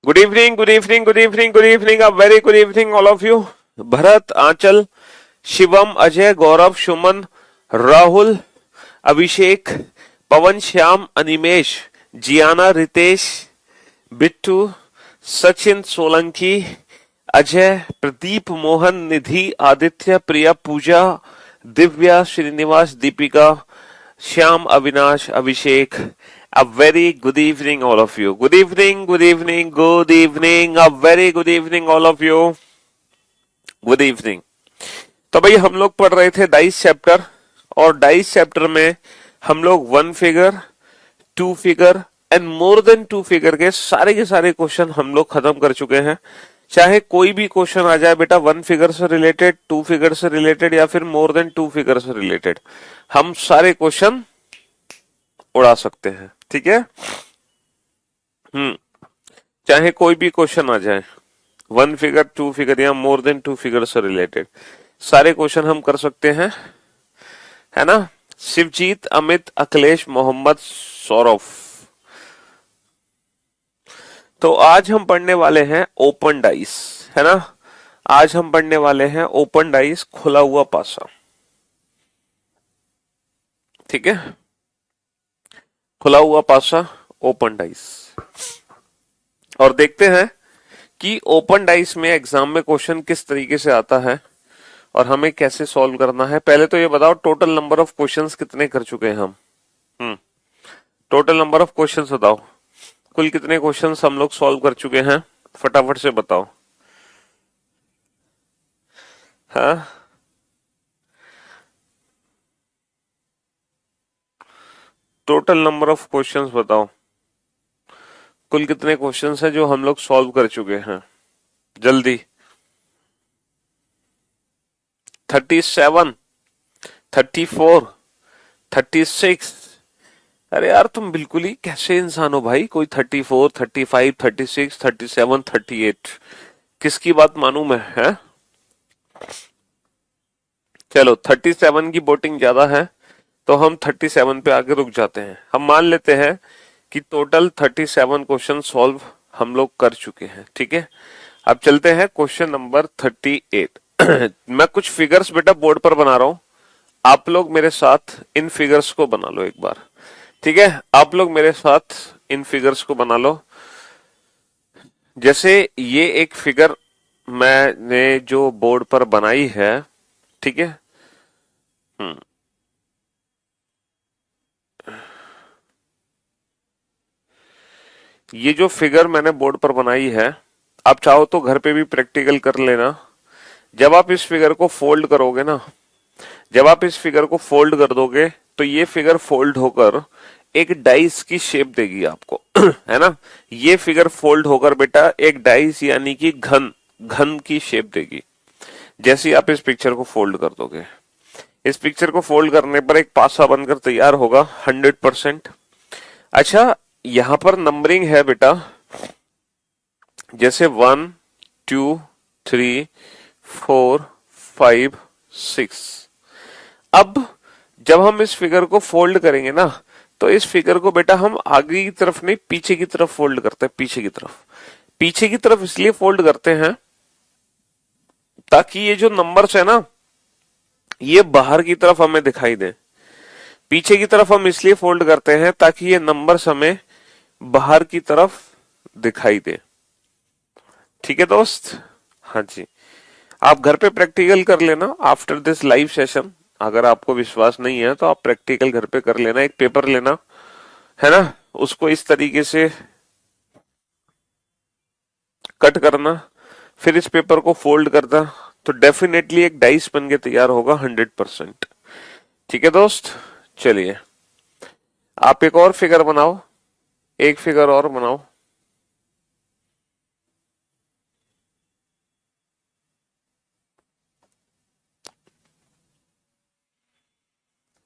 Good evening, good evening, good evening, good evening. A very good evening, all of you. Bharat, Aanchal, Shivam, Ajay, Gaurav, Suman, Rahul, Abhishek, Pawan, Shyam, Animesh, Ziana, Ritesh, Bittu, Sachin, Solanki, Ajay, Pradeep, Mohan, Nidhi, Aditya, Priya, Puja, Divya, Srinivas, Deepika, Shyam, Avinash, Abhishek. A very good evening, all of you. Good evening, good evening, good evening. A very good evening, all of you. Good evening. तो भाई हम लोग पढ़ रहे थे dice chapter और dice chapter में हम लोग one figure, two figure and more than two figure के सारे क्वेश्चन हम लोग खत्म कर चुके हैं. चाहे कोई भी क्वेश्चन आ जाए बेटा, वन फिगर से रिलेटेड, टू फिगर से रिलेटेड या फिर मोर देन टू फिगर से रिलेटेड, हम सारे क्वेश्चन उड़ा सकते हैं. ठीक है. चाहे कोई भी क्वेश्चन आ जाए, वन फिगर, टू फिगर या मोर देन टू फिगर से रिलेटेड सारे क्वेश्चन हम कर सकते हैं, है ना. शिवजीत, अमित, अखिलेश, मोहम्मद, सौरभ. तो आज हम पढ़ने वाले हैं ओपन डाइस, है ना. आज हम पढ़ने वाले हैं ओपन डाइस, खुला हुआ पासा. ठीक है. खुला हुआ पासा, ओपन डाइस. और देखते हैं कि ओपन डाइस में एग्जाम में क्वेश्चन किस तरीके से आता है और हमें कैसे सॉल्व करना है. पहले तो ये बताओ टोटल नंबर ऑफ क्वेश्चंस कितने कर चुके हैं हम. टोटल नंबर ऑफ क्वेश्चंस बताओ, कुल कितने क्वेश्चंस हम लोग सॉल्व कर चुके हैं, फटाफट से बताओ. हाँ, टोटल नंबर ऑफ क्वेश्चंस बताओ, कुल कितने क्वेश्चंस हैं जो हम लोग सॉल्व कर चुके हैं, जल्दी. 37, 34, 36. अरे यार तुम बिल्कुल ही कैसे इंसान हो भाई. कोई 34, 35, 36, 37, 38. किसकी बात मानूं मैं, है. चलो 37 की वोटिंग ज्यादा है तो हम 37 पे आगे रुक जाते हैं. हम मान लेते हैं कि टोटल 37 क्वेश्चन सॉल्व हम लोग कर चुके हैं. ठीक है. अब चलते हैं क्वेश्चन नंबर 38. मैं कुछ फिगर्स बेटा बोर्ड पर बना रहा हूं, आप लोग मेरे साथ इन फिगर्स को बना लो एक बार. ठीक है. आप लोग मेरे साथ इन फिगर्स को बना लो. जैसे ये एक फिगर मैंने जो बोर्ड पर बनाई है, ठीक है. ये जो फिगर मैंने बोर्ड पर बनाई है, आप चाहो तो घर पे भी प्रैक्टिकल कर लेना. जब आप इस फिगर को फोल्ड करोगे ना, जब आप इस फिगर को फोल्ड कर दोगे तो ये फिगर फोल्ड होकर एक डाइस की शेप देगी आपको. है ना. ये फिगर फोल्ड होकर बेटा एक डाइस यानी कि घन घन की शेप देगी. जैसे ही आप इस पिक्चर को फोल्ड कर दोगे, इस पिक्चर को फोल्ड करने पर एक पासा बनकर तैयार होगा 100%. अच्छा, यहां पर नंबरिंग है बेटा, जैसे 1, 2, 3, 4, 5, 6. अब जब हम इस फिगर को फोल्ड करेंगे ना, तो इस फिगर को बेटा हम आगे की तरफ नहीं, पीछे की तरफ फोल्ड करते हैं. पीछे की तरफ, पीछे की तरफ इसलिए फोल्ड करते हैं ताकि ये जो नंबर्स है ना, ये बाहर की तरफ हमें दिखाई दे. पीछे की तरफ हम इसलिए फोल्ड करते हैं ताकि ये नंबर्स हमें बाहर की तरफ दिखाई दे. ठीक है दोस्त. हाँ जी. आप घर पे प्रैक्टिकल कर लेना आफ्टर दिस लाइव सेशन. अगर आपको विश्वास नहीं है तो आप प्रैक्टिकल घर पे कर लेना. एक पेपर लेना, है ना, उसको इस तरीके से कट करना, फिर इस पेपर को फोल्ड करना, तो डेफिनेटली एक डाइस बन के तैयार होगा 100%. ठीक है दोस्त. चलिए आप एक और फिगर बनाओ, एक फिगर और बनाओ.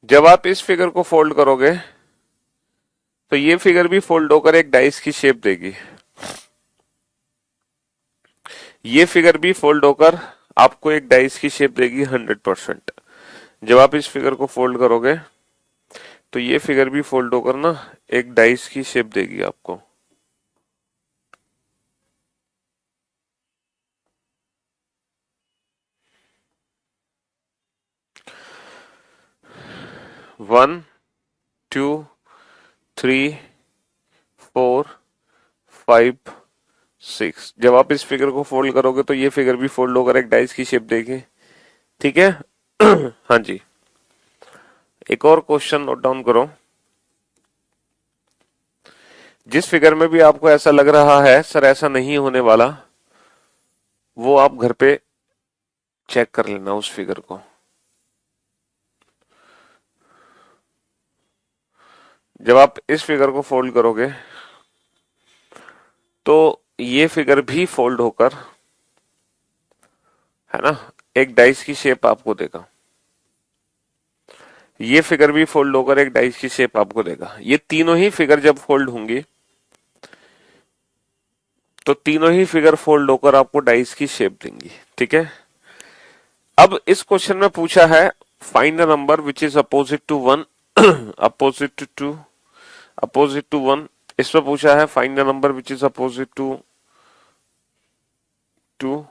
जब आप इस फिगर को फोल्ड करोगे तो ये फिगर भी फोल्ड होकर एक डाइस की शेप देगी. ये फिगर भी फोल्ड होकर आपको एक डाइस की शेप देगी 100%. जब आप इस फिगर को फोल्ड करोगे तो ये फिगर भी फोल्ड होकर ना एक डाइस की शेप देगी आपको. 1 2 3 4 5 6। जब आप इस फिगर को फोल्ड करोगे तो ये फिगर भी फोल्ड होकर एक डाइस की शेप देगी, ठीक है। हाँ जी, एक और क्वेश्चन नोट डाउन करो। जिस फिगर में भी आपको ऐसा लग रहा है सर ऐसा नहीं होने वाला, वो आप घर पे चेक कर लेना उस फिगर को। जब आप इस फिगर को फोल्ड करोगे तो ये फिगर भी फोल्ड होकर, है ना, एक डाइस की शेप आपको देगा। ये फिगर भी फोल्ड होकर एक डाइस की शेप आपको देगा। ये तीनों ही फिगर जब फोल्ड होंगी तो तीनों ही फिगर फोल्ड होकर आपको डाइस की शेप देंगी, ठीक है। अब इस क्वेश्चन में पूछा है find the number which is opposite to 1 opposite to 2 opposite to 1। इसमें पूछा है find the number which is opposite to 2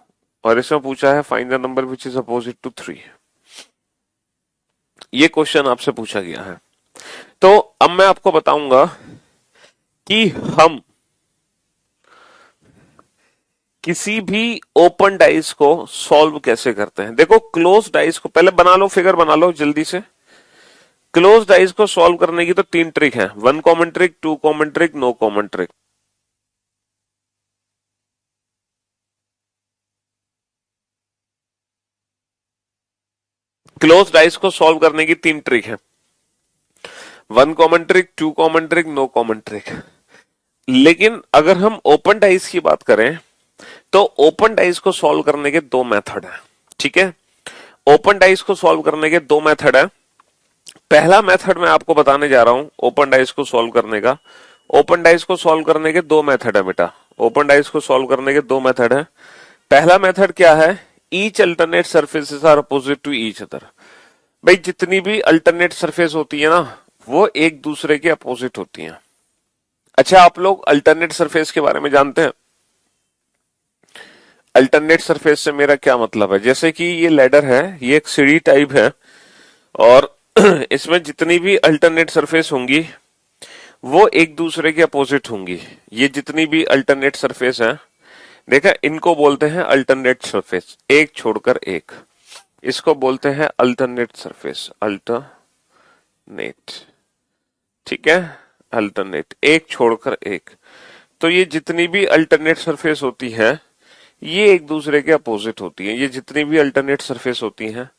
और इसमें पूछा है find the number which is opposite to 3। ये क्वेश्चन आपसे पूछा गया है। तो अब मैं आपको बताऊंगा कि हम किसी भी ओपन डाइस को सॉल्व कैसे करते हैं। देखो क्लोज डाइस को पहले बना लो, फिगर बना लो जल्दी से। क्लोज डाइस को सॉल्व करने की तो 3 ट्रिक है, 1 common trick, 2 common trick, no common trick. Close dice को सॉल्व करने की 3 ट्रिक है, 1 common trick, 2 common trick, no common trick. लेकिन अगर हम ओपन डाइस की बात करें तो ओपन डाइस को सॉल्व करने के 2 मेथड है, ठीक है। ओपन डाइस को सॉल्व करने के 2 मेथड है। पहला मेथड मैं आपको बताने जा रहा हूं ओपन डाइस को सॉल्व करने का। ओपन डाइस को सॉल्व करने के 2 मेथड है बेटा। ओपन डाइस को सॉल्व करने के 2 मेथड है। पहला मेथड क्या है, each alternate surfaces are opposite to each other. भाई जितनी भी अल्टरनेट सरफेस होती है ना वो एक दूसरे के अपोजिट होती हैं। अच्छा, आप लोग अल्टरनेट सरफेस के बारे में जानते हैं? अल्टरनेट सरफेस से मेरा क्या मतलब है, जैसे कि ये लैडर है, ये एक सीढ़ी टाइप है और इसमें जितनी भी अल्टरनेट सरफेस होंगी वो एक दूसरे के अपोजिट होंगी। ये जितनी भी अल्टरनेट सरफेस है, देखा, इनको बोलते हैं अल्टरनेट सरफेस, एक छोड़कर एक। इसको बोलते हैं अल्टरनेट सरफेस, अल्टरनेट, ठीक है, अल्टरनेट, एक छोड़कर एक। तो ये जितनी भी अल्टरनेट सरफेस होती है ये एक दूसरे के अपोजिट होती है। ये जितनी भी अल्टरनेट सरफेस होती हैं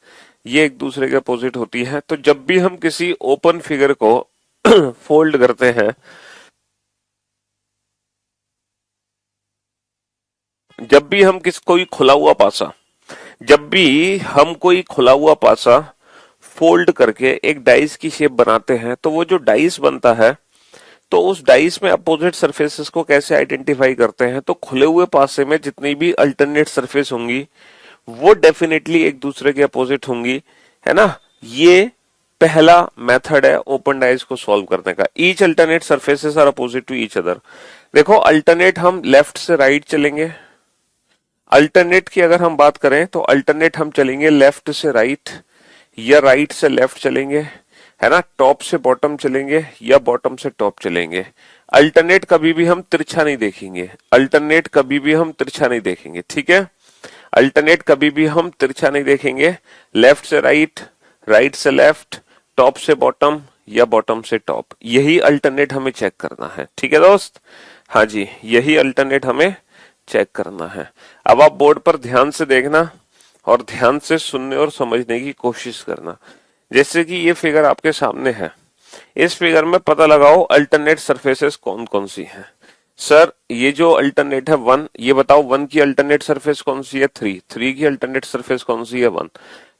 ये एक दूसरे के अपोजिट होती है। तो जब भी हम किसी ओपन फिगर को फोल्ड करते हैं, जब भी हम कोई खुला हुआ पासा, जब भी हम कोई खुला हुआ पासा फोल्ड करके एक डाइस की शेप बनाते हैं तो वो जो डाइस बनता है तो उस डाइस में अपोजिट सरफेसेस को कैसे आइडेंटिफाई करते हैं, तो खुले हुए पासे में जितनी भी अल्टरनेट सरफेस होंगी वो डेफिनेटली एक दूसरे के अपोजिट होंगी, है ना। ये पहला मेथड है ओपन डाइस को सॉल्व करने का। Each alternate surfaces are opposite to each other. देखो अल्टरनेट हम लेफ्ट से राइट चलेंगे, अल्टरनेट की अगर हम बात करें तो अल्टरनेट हम चलेंगे लेफ्ट से राइट या राइट से लेफ्ट चलेंगे, है ना, टॉप से बॉटम चलेंगे या बॉटम से टॉप चलेंगे। अल्टरनेट कभी भी हम तिरछा नहीं देखेंगे, अल्टरनेट कभी भी हम तिरछा नहीं देखेंगे, ठीक है। अल्टरनेट कभी भी हम तिरछा नहीं देखेंगे, लेफ्ट से राइट, राइट से लेफ्ट, टॉप से बॉटम या बॉटम से टॉप, यही अल्टरनेट हमें चेक करना है, ठीक है दोस्त। हाँ जी, यही अल्टरनेट हमें चेक करना है। अब आप बोर्ड पर ध्यान से देखना और ध्यान से सुनने और समझने की कोशिश करना। जैसे कि ये फिगर आपके सामने है, इस फिगर में पता लगाओ अल्टरनेट सरफेसेस कौन कौन सी हैं। सर ये जो अल्टरनेट है 1, ये बताओ 1 की अल्टरनेट सरफेस कौन सी है, 3 की अल्टरनेट सरफेस कौन सी है, 1।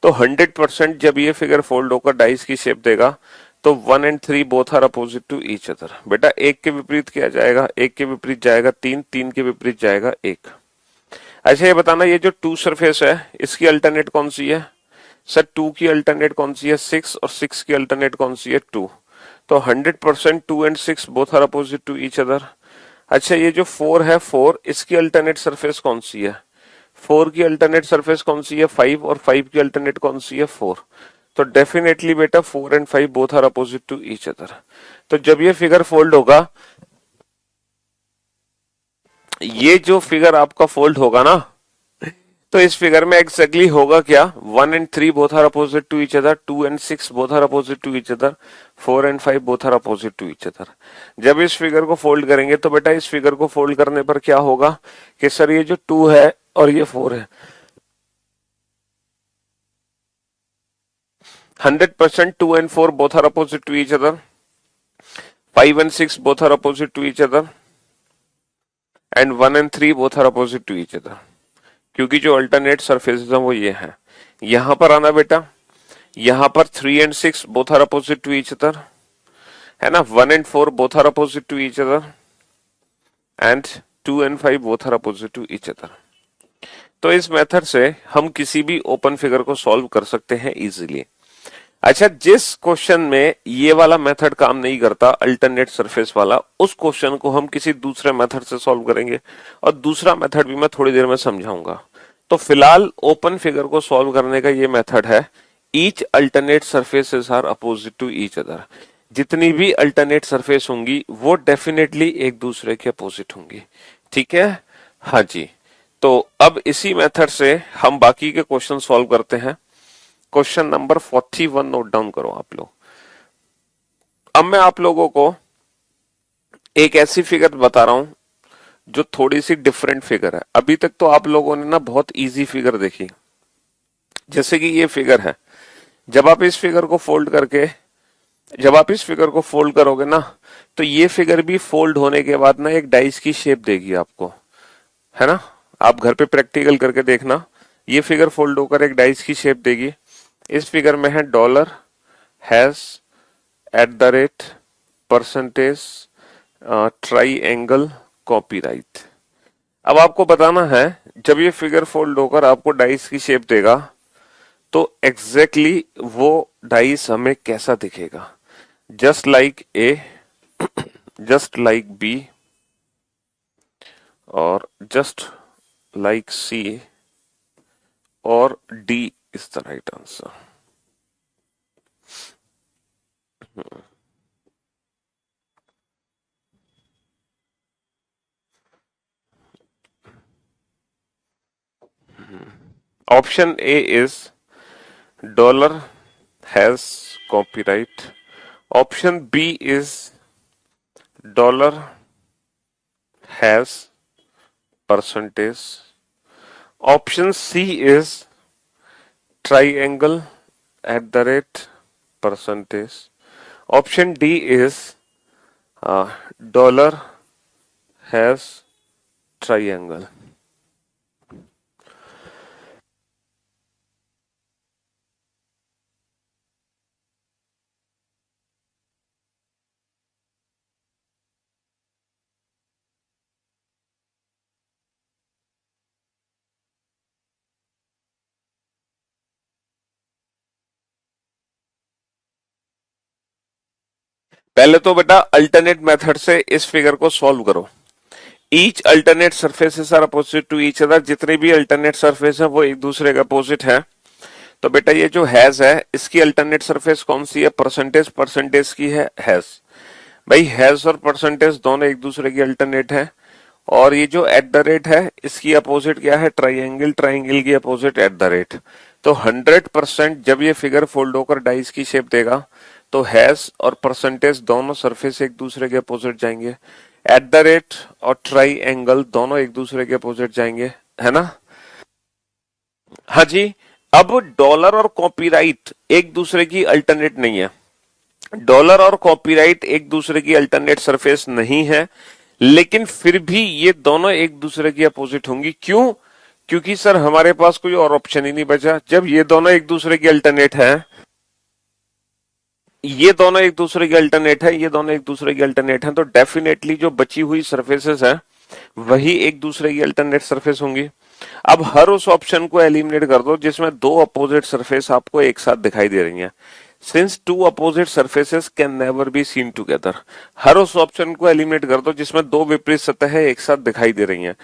तो 100% जब ये फिगर फोल्ड होकर डाइस की शेप देगा तो 1 and 3 both are opposite to each other. बेटा एक के विपरीत क्या जाएगा, एक के विपरीत जाएगा 3, 3 के विपरीत जाएगा 1। अच्छा ये बताना, ये जो 2 सरफेस है इसकी अल्टरनेट कौन सी है। सर 2 की अल्टरनेट कौन सी है, 6, और 6 की अल्टरनेट कौन सी है, 2। तो 100% 2 and 6 both are opposite to each other. अच्छा ये जो 4 है, 4, इसकी अल्टरनेट सरफेस कौन सी है, 4 की अल्टरनेट सरफेस कौन सी है, 5, और 5 की अल्टरनेट कौन सी है, 4। तो डेफिनेटली बेटा 4 and 5 both are opposite to each other. तो जब ये फिगर फोल्ड होगा, ये जो फिगर आपका फोल्ड होगा ना, तो इस फिगर में एग्जैक्टली होगा क्या, 1 and 3 both are opposite to each other, 2 and 6 both are opposite to each other, 4 and 5 both are opposite to each other. जब इस फिगर को फोल्ड करेंगे तो बेटा इस फिगर को फोल्ड करने पर क्या होगा कि सर ये जो 2 है और ये 4 है, 100% 2 and 4 both are opposite to each other, 5 and 6 both are opposite to each other, and 1 and 3 both are opposite to each other। क्योंकि जो अल्टरनेट सरफेसेस हैं वो ये हैं। यहां पर आना बेटा, यहां पर 3 and 6 both are opposite to each other, है ना, 1 and 4 both are opposite to each other, and 2 and 5 both are opposite to each other। तो इस मेथड से हम किसी भी ओपन फिगर को सॉल्व कर सकते हैं इजीली। अच्छा, जिस क्वेश्चन में ये वाला मेथड काम नहीं करता, अल्टरनेट सरफेस वाला, उस क्वेश्चन को हम किसी दूसरे मेथड से सॉल्व करेंगे, और दूसरा मेथड भी मैं थोड़ी देर में समझाऊंगा। तो फिलहाल ओपन फिगर को सॉल्व करने का ये मेथड है, each alternate surfaces are opposite to each other. जितनी भी अल्टरनेट सरफेस होंगी वो डेफिनेटली एक दूसरे के अपोजिट होंगी। ठीक है, हाँ जी। तो अब इसी मेथड से हम बाकी के क्वेश्चन सॉल्व करते हैं। क्वेश्चन नंबर 41 नोट डाउन करो आप लोग। अब मैं आप लोगों को एक ऐसी फिगर बता रहा हूं जो थोड़ी सी डिफरेंट फिगर है। अभी तक तो आप लोगों ने ना बहुत इजी फिगर देखी, जैसे कि ये फिगर है। जब आप इस फिगर को फोल्ड करोगे ना, तो ये फिगर भी फोल्ड होने के बाद ना एक डाइस की शेप देगी आपको, है ना। आप घर पे प्रैक्टिकल करके देखना, ये फिगर फोल्ड होकर एक डाइस की शेप देगी। इस फिगर में है dollar has @ percentage triangle copyright. अब आपको बताना है, जब ये फिगर फोल्ड होकर आपको डाइस की शेप देगा तो एग्जैक्टली वो डाइस हमें कैसा दिखेगा। Just like A, just like B, और जस्ट लाइक सी, और D is the right answer। Option A is dollar has copyright। Option B is dollar has percentage। Option C is triangle @ percentage। Option D is dollar has triangle। पहले तो बेटा alternate method से इस figure को solve करो। Each alternate surfaces are opposite to each other. जितने भी alternate surface है वो एक दूसरे के अपोजिट है। तो बेटा ये जो हैज है, इसकी अल्टरनेट सरफेस कौन सी है, परसेंटेज। परसेंटेज की है हैज। भाई हैज और परसेंटेज दोनों एक दूसरे की अल्टरनेट है। और ये जो @ है, इसकी अपोजिट क्या है, ट्राइंगल। ट्राइंगल की अपोजिट @। तो 100% जब ये फिगर फोल्ड होकर डाइस की शेप देगा तो हैज और परसेंटेज दोनों सरफेस एक दूसरे के अपोजिट जाएंगे। @ और ट्राइंगल दोनों एक दूसरे के अपोजिट जाएंगे, है ना। हाँ जी। अब डॉलर और कॉपीराइट एक दूसरे की अल्टरनेट नहीं है। डॉलर और कॉपीराइट एक दूसरे की अल्टरनेट सरफेस नहीं है, लेकिन फिर भी ये दोनों एक दूसरे की अपोजिट होंगी। क्यों? क्योंकि सर हमारे पास कोई और ऑप्शन ही नहीं बचा। जब ये दोनों एक दूसरे की अल्टरनेट है, ये दोनों एक दूसरे की अल्टरनेट है, ये दोनों एक दूसरे की अल्टरनेट है, तो डेफिनेटली जो बची हुई सरफेसेस है वही एक दूसरे की अल्टरनेट सरफेस होंगी। अब हर उस ऑप्शन को एलिमिनेट कर दो जिसमें दो अपोजिट सरफेस आपको एक साथ दिखाई दे रही हैं। Since two opposite surfaces can never be seen together. हर उस ऑप्शन को एलिमिनेट कर दो जिसमें दो विपरीत सतहें एक साथ दिखाई दे रही हैं।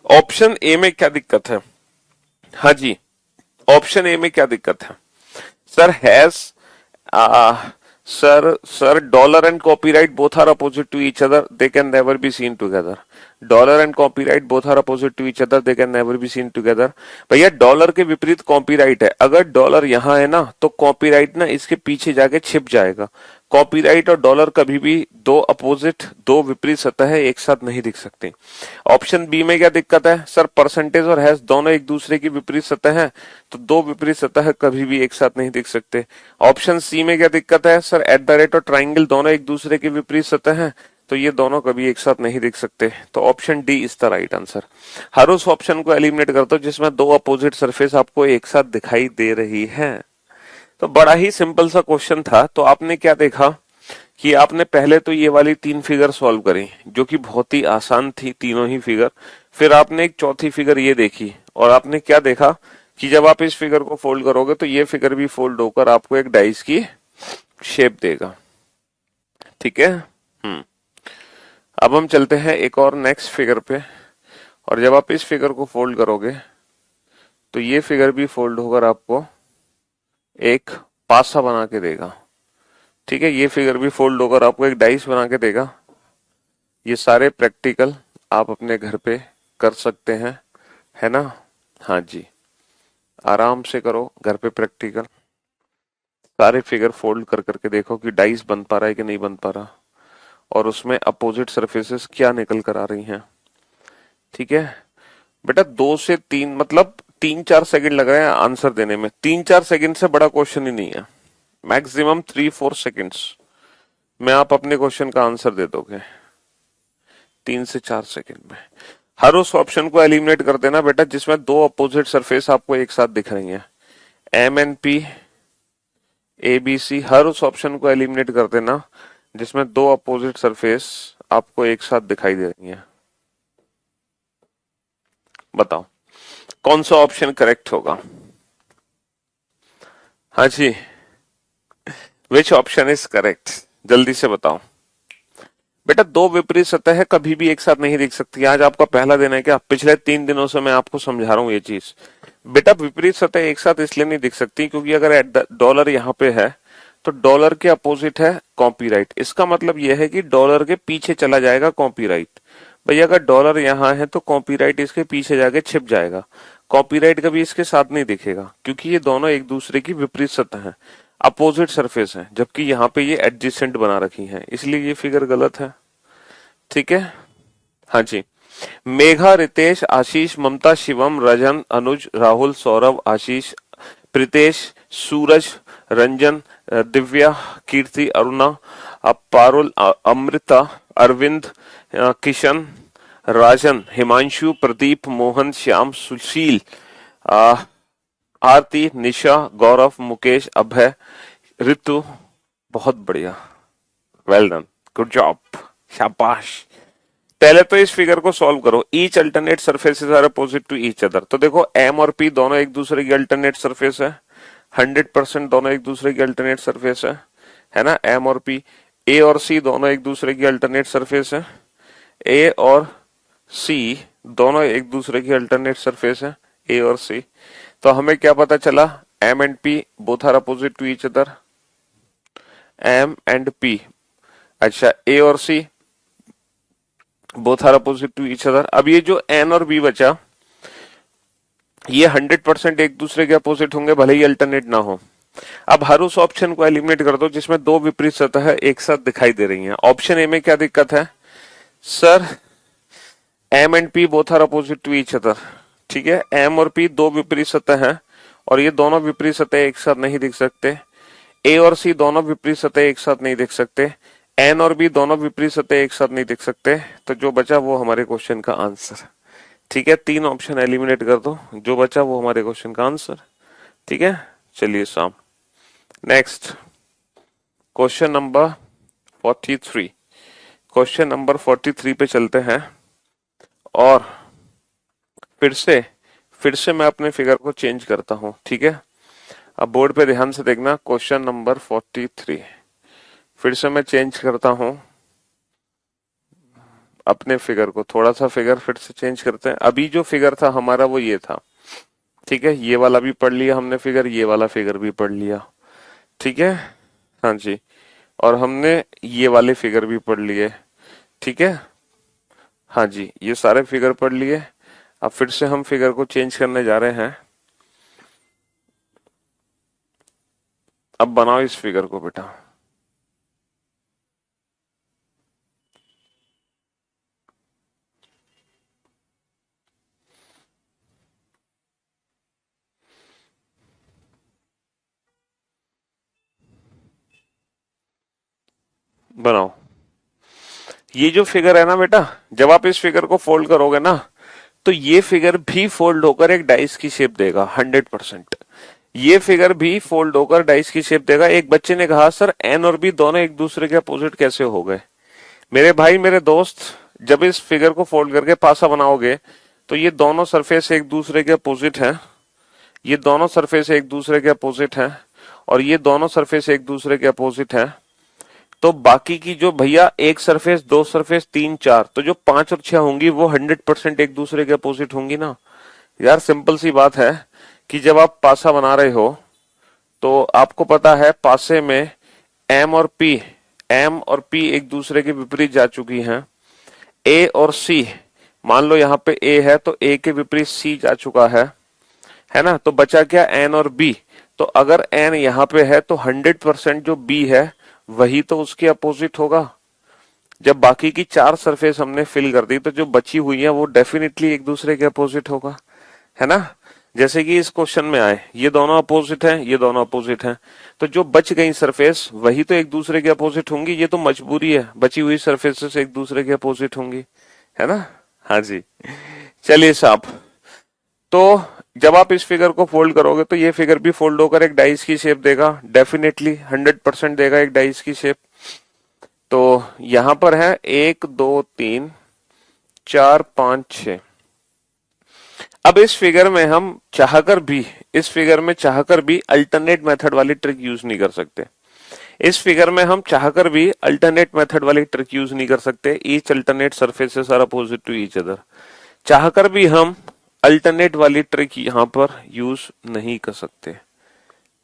ऑप्शन ए में क्या दिक्कत है? हाँ जी, ऑप्शन ए में क्या दिक्कत है? Sir, has sir, dollar and copyright both are opposite to each other. They can never be seen together. Dollar and copyright both are opposite to each other, they can never be seen together. भैया dollar के विपरीत copyright है। अगर dollar यहां है ना तो copyright ना इसके पीछे जाके छिप जाएगा। कॉपीराइट और डॉलर कभी भी दो अपोजिट, दो विपरीत सतह एक साथ नहीं दिख सकती। ऑप्शन बी में क्या दिक्कत है सर? परसेंटेज और हैश दोनों एक दूसरे की विपरीत सतह है, तो दो विपरीत सतह कभी भी एक साथ नहीं दिख सकते। ऑप्शन सी में क्या दिक्कत है सर? एट द रेट और ट्राइंगल दोनों एक दूसरे की विपरीत सतह है, तो ये दोनों कभी एक साथ नहीं दिख सकते। तो option D is the right answer. हर उस ऑप्शन को एलिमिनेट कर दो जिसमें दो अपोजिट सरफेस आपको एक साथ दिखाई दे रही है। तो बड़ा ही सिंपल सा क्वेश्चन था। तो आपने क्या देखा कि आपने पहले तो ये वाली तीन फिगर सॉल्व करी जो कि बहुत ही आसान थी तीनों ही फिगर। फिर आपने एक चौथी फिगर ये देखी और आपने क्या देखा कि जब आप इस फिगर को फोल्ड करोगे तो ये फिगर भी फोल्ड होकर आपको एक डाइस की शेप देगा। ठीक है। अब हम चलते हैं एक और नेक्स्ट फिगर पे, और जब आप इस फिगर को फोल्ड करोगे तो ये फिगर भी फोल्ड होकर आपको एक पासा बना के देगा। ठीक है, ये फिगर भी फोल्ड होकर आपको एक डाइस बना के देगा। ये सारे प्रैक्टिकल आप अपने घर पे कर सकते हैं, है ना? हाँ जी, आराम से करो घर पे प्रैक्टिकल। सारे फिगर फोल्ड कर करके देखो कि डाइस बन पा रहा है कि नहीं बन पा रहा, और उसमें अपोजिट सरफेसेस क्या निकल कर आ रही हैं। ठीक है बेटा, 2 से 3 मतलब 3-4 सेकंड लग रहे हैं आंसर देने में। 3-4 सेकंड से बड़ा क्वेश्चन ही नहीं है। मैक्सिमम 3-4 सेकंड्स में आप अपने क्वेश्चन का आंसर दे दोगे, 3 से 4 सेकंड में। हर उस ऑप्शन को एलिमिनेट कर देना बेटा जिसमें दो अपोजिट सरफेस आपको एक साथ दिख रही हैं। M N P, A B C, हर उस ऑप्शन को एलिमिनेट कर देना जिसमें दो अपोजिट सरफेस आपको एक साथ दिखाई दे रही हैं। बताओ कौन सा ऑप्शन करेक्ट होगा? हाँ जी, विच ऑप्शन इज करेक्ट? जल्दी से बताओ बेटा। दो विपरीत सतह कभी भी एक साथ नहीं दिख सकती। आज आपका पहला दिन है क्या? पिछले 3 दिनों से मैं आपको समझा रहा हूं ये चीज। बेटा विपरीत सतह एक साथ इसलिए नहीं दिख सकती क्योंकि अगर डॉलर यहाँ पे है तो डॉलर के अपोजिट है कॉपीराइट। इसका मतलब यह है कि डॉलर के पीछे चला जाएगा कॉपीराइट। भैया अगर डॉलर यहाँ है तो कॉपीराइट इसके पीछे जाके छिप जाएगा। कॉपीराइट कभी इसके साथ नहीं दिखेगा क्योंकि ये दोनों एक दूसरे की विपरीत सतह हैं, अपोजिट सरफेस हैं, जबकि यहाँ पे ये एडजेसेंट बना रखी हैं, इसलिए ये फिगर गलत है। ठीक है। हाँ जी, मेघा, रितेश, आशीष, ममता, शिवम, रजन, अनुज, राहुल, सौरभ, आशीष, प्रीतेश, सूरज, रंजन, दिव्या, कीर्ति, अरुणा, पारुल, अमृता, अरविंद, किशन, राजन, हिमांशु, प्रदीप, मोहन, श्याम, सुशील, आरती, निशा, गौरव, मुकेश, अभय, ऋतु। बहुत बढ़िया, वेल डन, गुड जॉब, शाबाश। पहले तो इस फिगर को सॉल्व करो। Each alternate surfaces are opposite to each other. तो देखो एम और पी दोनों एक दूसरे की अल्टरनेट सरफेस है, 100% दोनों एक दूसरे की अल्टरनेट सरफेस है ना? एम और पी। ए और सी दोनों एक दूसरे की अल्टरनेट सरफेस है, ए और सी दोनों एक दूसरे की अल्टरनेट सरफेस है, ए और सी। तो हमें क्या पता चला? M and P both are opposite to each other, M and P. अच्छा, ए और C both are opposite to each other. अब ये जो एन और बी बचा, ये 100% एक दूसरे के अपोजिट होंगे भले ही अल्टरनेट ना हो। अब हर उस ऑप्शन को एलिमिनेट कर दो जिसमें दो विपरीत सतह एक साथ दिखाई दे रही हैं। ऑप्शन ए में क्या दिक्कत है sir? M and P both are opposite to each other. ठीक है, एम और पी दो विपरीत सतह हैं और ये दोनों विपरीत सतह एक साथ नहीं दिख सकते। ए और सी दोनों विपरीत सतह एक साथ नहीं दिख सकते। एन और बी दोनों विपरीत सतह एक साथ नहीं दिख सकते। तो जो बचा वो हमारे क्वेश्चन का आंसर। ठीक है, 3 ऑप्शन एलिमिनेट कर दो, जो बचा वो हमारे क्वेश्चन का आंसर। ठीक है, चलिए शाम। Next question number 43। Question number 43 पे चलते हैं और फिर से मैं अपने फिगर को चेंज करता हूं। ठीक है, अब बोर्ड पे ध्यान से देखना। क्वेश्चन नंबर 43 फिर से मैं चेंज करता हूं अपने फिगर को। थोड़ा सा फिगर फिर से चेंज करते हैं। अभी जो फिगर था हमारा वो ये था। ठीक है, ये वाला भी पढ़ लिया हमने फिगर, ये वाला फिगर भी पढ़ लिया। ठीक है, हाँ जी। और हमने ये वाले फिगर भी पढ़ लिए, ठीक है, हाँ जी, ये सारे फिगर पढ़ लिए। अब फिर से हम फिगर को चेंज करने जा रहे हैं। अब बनाओ इस फिगर को बेटा। बनाओ। ये जो फिगर है ना बेटा, जब आप इस फिगर को फोल्ड करोगे ना, तो ये फिगर भी फोल्ड होकर एक डाइस की शेप देगा 100%। ये फिगर भी फोल्ड होकर डाइस की शेप देगा। एक बच्चे ने कहा सर एन और बी दोनों एक दूसरे के अपोजिट कैसे हो गए? मेरे भाई मेरे दोस्त, जब इस फिगर को फोल्ड करके पासा बनाओगे तो ये दोनों सरफेस एक दूसरे के अपोजिट हैं, ये दोनों सरफेस एक दूसरे के अपोजिट हैं, और ये दोनों सरफेस एक दूसरे के अपोजिट हैं। तो बाकी की जो भैया एक सरफेस, दो सरफेस, तीन, चार, तो जो 5 और 6 होंगी वो 100% एक दूसरे के अपोजिट होंगी ना। यार सिंपल सी बात है कि जब आप पासा बना रहे हो तो आपको पता है पासे में एम और पी एक दूसरे के विपरीत जा चुकी हैं। ए और सी, मान लो यहाँ पे ए है तो ए के विपरीत सी जा चुका है ना। तो बचा क्या? एन और बी। तो अगर एन यहाँ पे है तो 100% जो बी है वही तो उसके अपोजिट होगा। जब बाकी की 4 सरफेस हमने फिल कर दी तो जो बची हुई है वो डेफिनेटली एक दूसरे के अपोजिट होगा, है ना। जैसे कि इस क्वेश्चन में आए, ये दोनों अपोजिट हैं, ये दोनों अपोजिट हैं, तो जो बच गई सरफेस वही तो एक दूसरे के अपोजिट होंगी। ये तो मजबूरी है, बची हुई सरफेसेस एक दूसरे के अपोजिट होंगी, है ना। हाँ जी, चलिए साहब। तो जब आप इस फिगर को फोल्ड करोगे तो ये फिगर भी फोल्ड होकर एक डाइस की शेप देगा, डेफिनेटली 100% देगा एक डाइस की शेप। तो यहां पर है 1 2 3 4 5 6। अब इस फिगर में हम चाहकर भी, इस फिगर में चाहकर भी अल्टरनेट मेथड वाली ट्रिक यूज नहीं कर सकते। इस फिगर में हम चाहकर भी अल्टरनेट मेथड वाली ट्रिक यूज नहीं कर सकते। Each alternate surfaces are opposite to each other. चाहकर भी हम अल्टरनेट वाली ट्रिक यहां पर यूज नहीं कर सकते,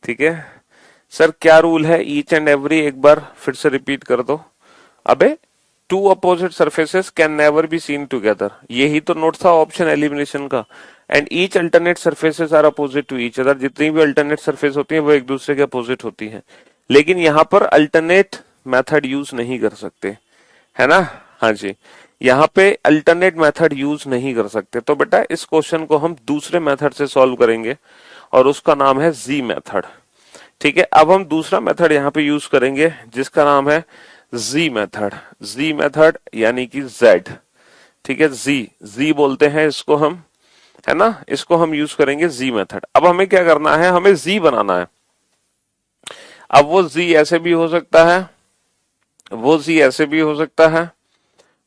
ठीक है। सर क्या रूल है? ईच एंड एवरी, एक बार फिर से रिपीट कर दो। अबे, two opposite surfaces can never be seen together, यही तो नोट था ऑप्शन एलिमिनेशन का। And each alternate surfaces are opposite to each other, जितनी भी अल्टरनेट सरफेस होती है वो एक दूसरे के अपोजिट होती है। लेकिन यहाँ पर अल्टरनेट मेथड यूज नहीं कर सकते, है ना। हाँ जी, यहाँ पे अल्टरनेट मेथड यूज नहीं कर सकते। तो बेटा इस क्वेश्चन को हम दूसरे मेथड से सॉल्व करेंगे और उसका नाम है जी मेथड, ठीक है। अब हम दूसरा मेथड यहाँ पे यूज करेंगे जिसका नाम है जी मेथड। जी मेथड यानी कि जेड, ठीक है। जी बोलते हैं इसको हम, है ना। इसको हम यूज करेंगे जी मेथड। अब हमें क्या करना है? हमें जी बनाना है। अब वो जी ऐसे भी हो सकता है, वो जी ऐसे भी हो सकता है,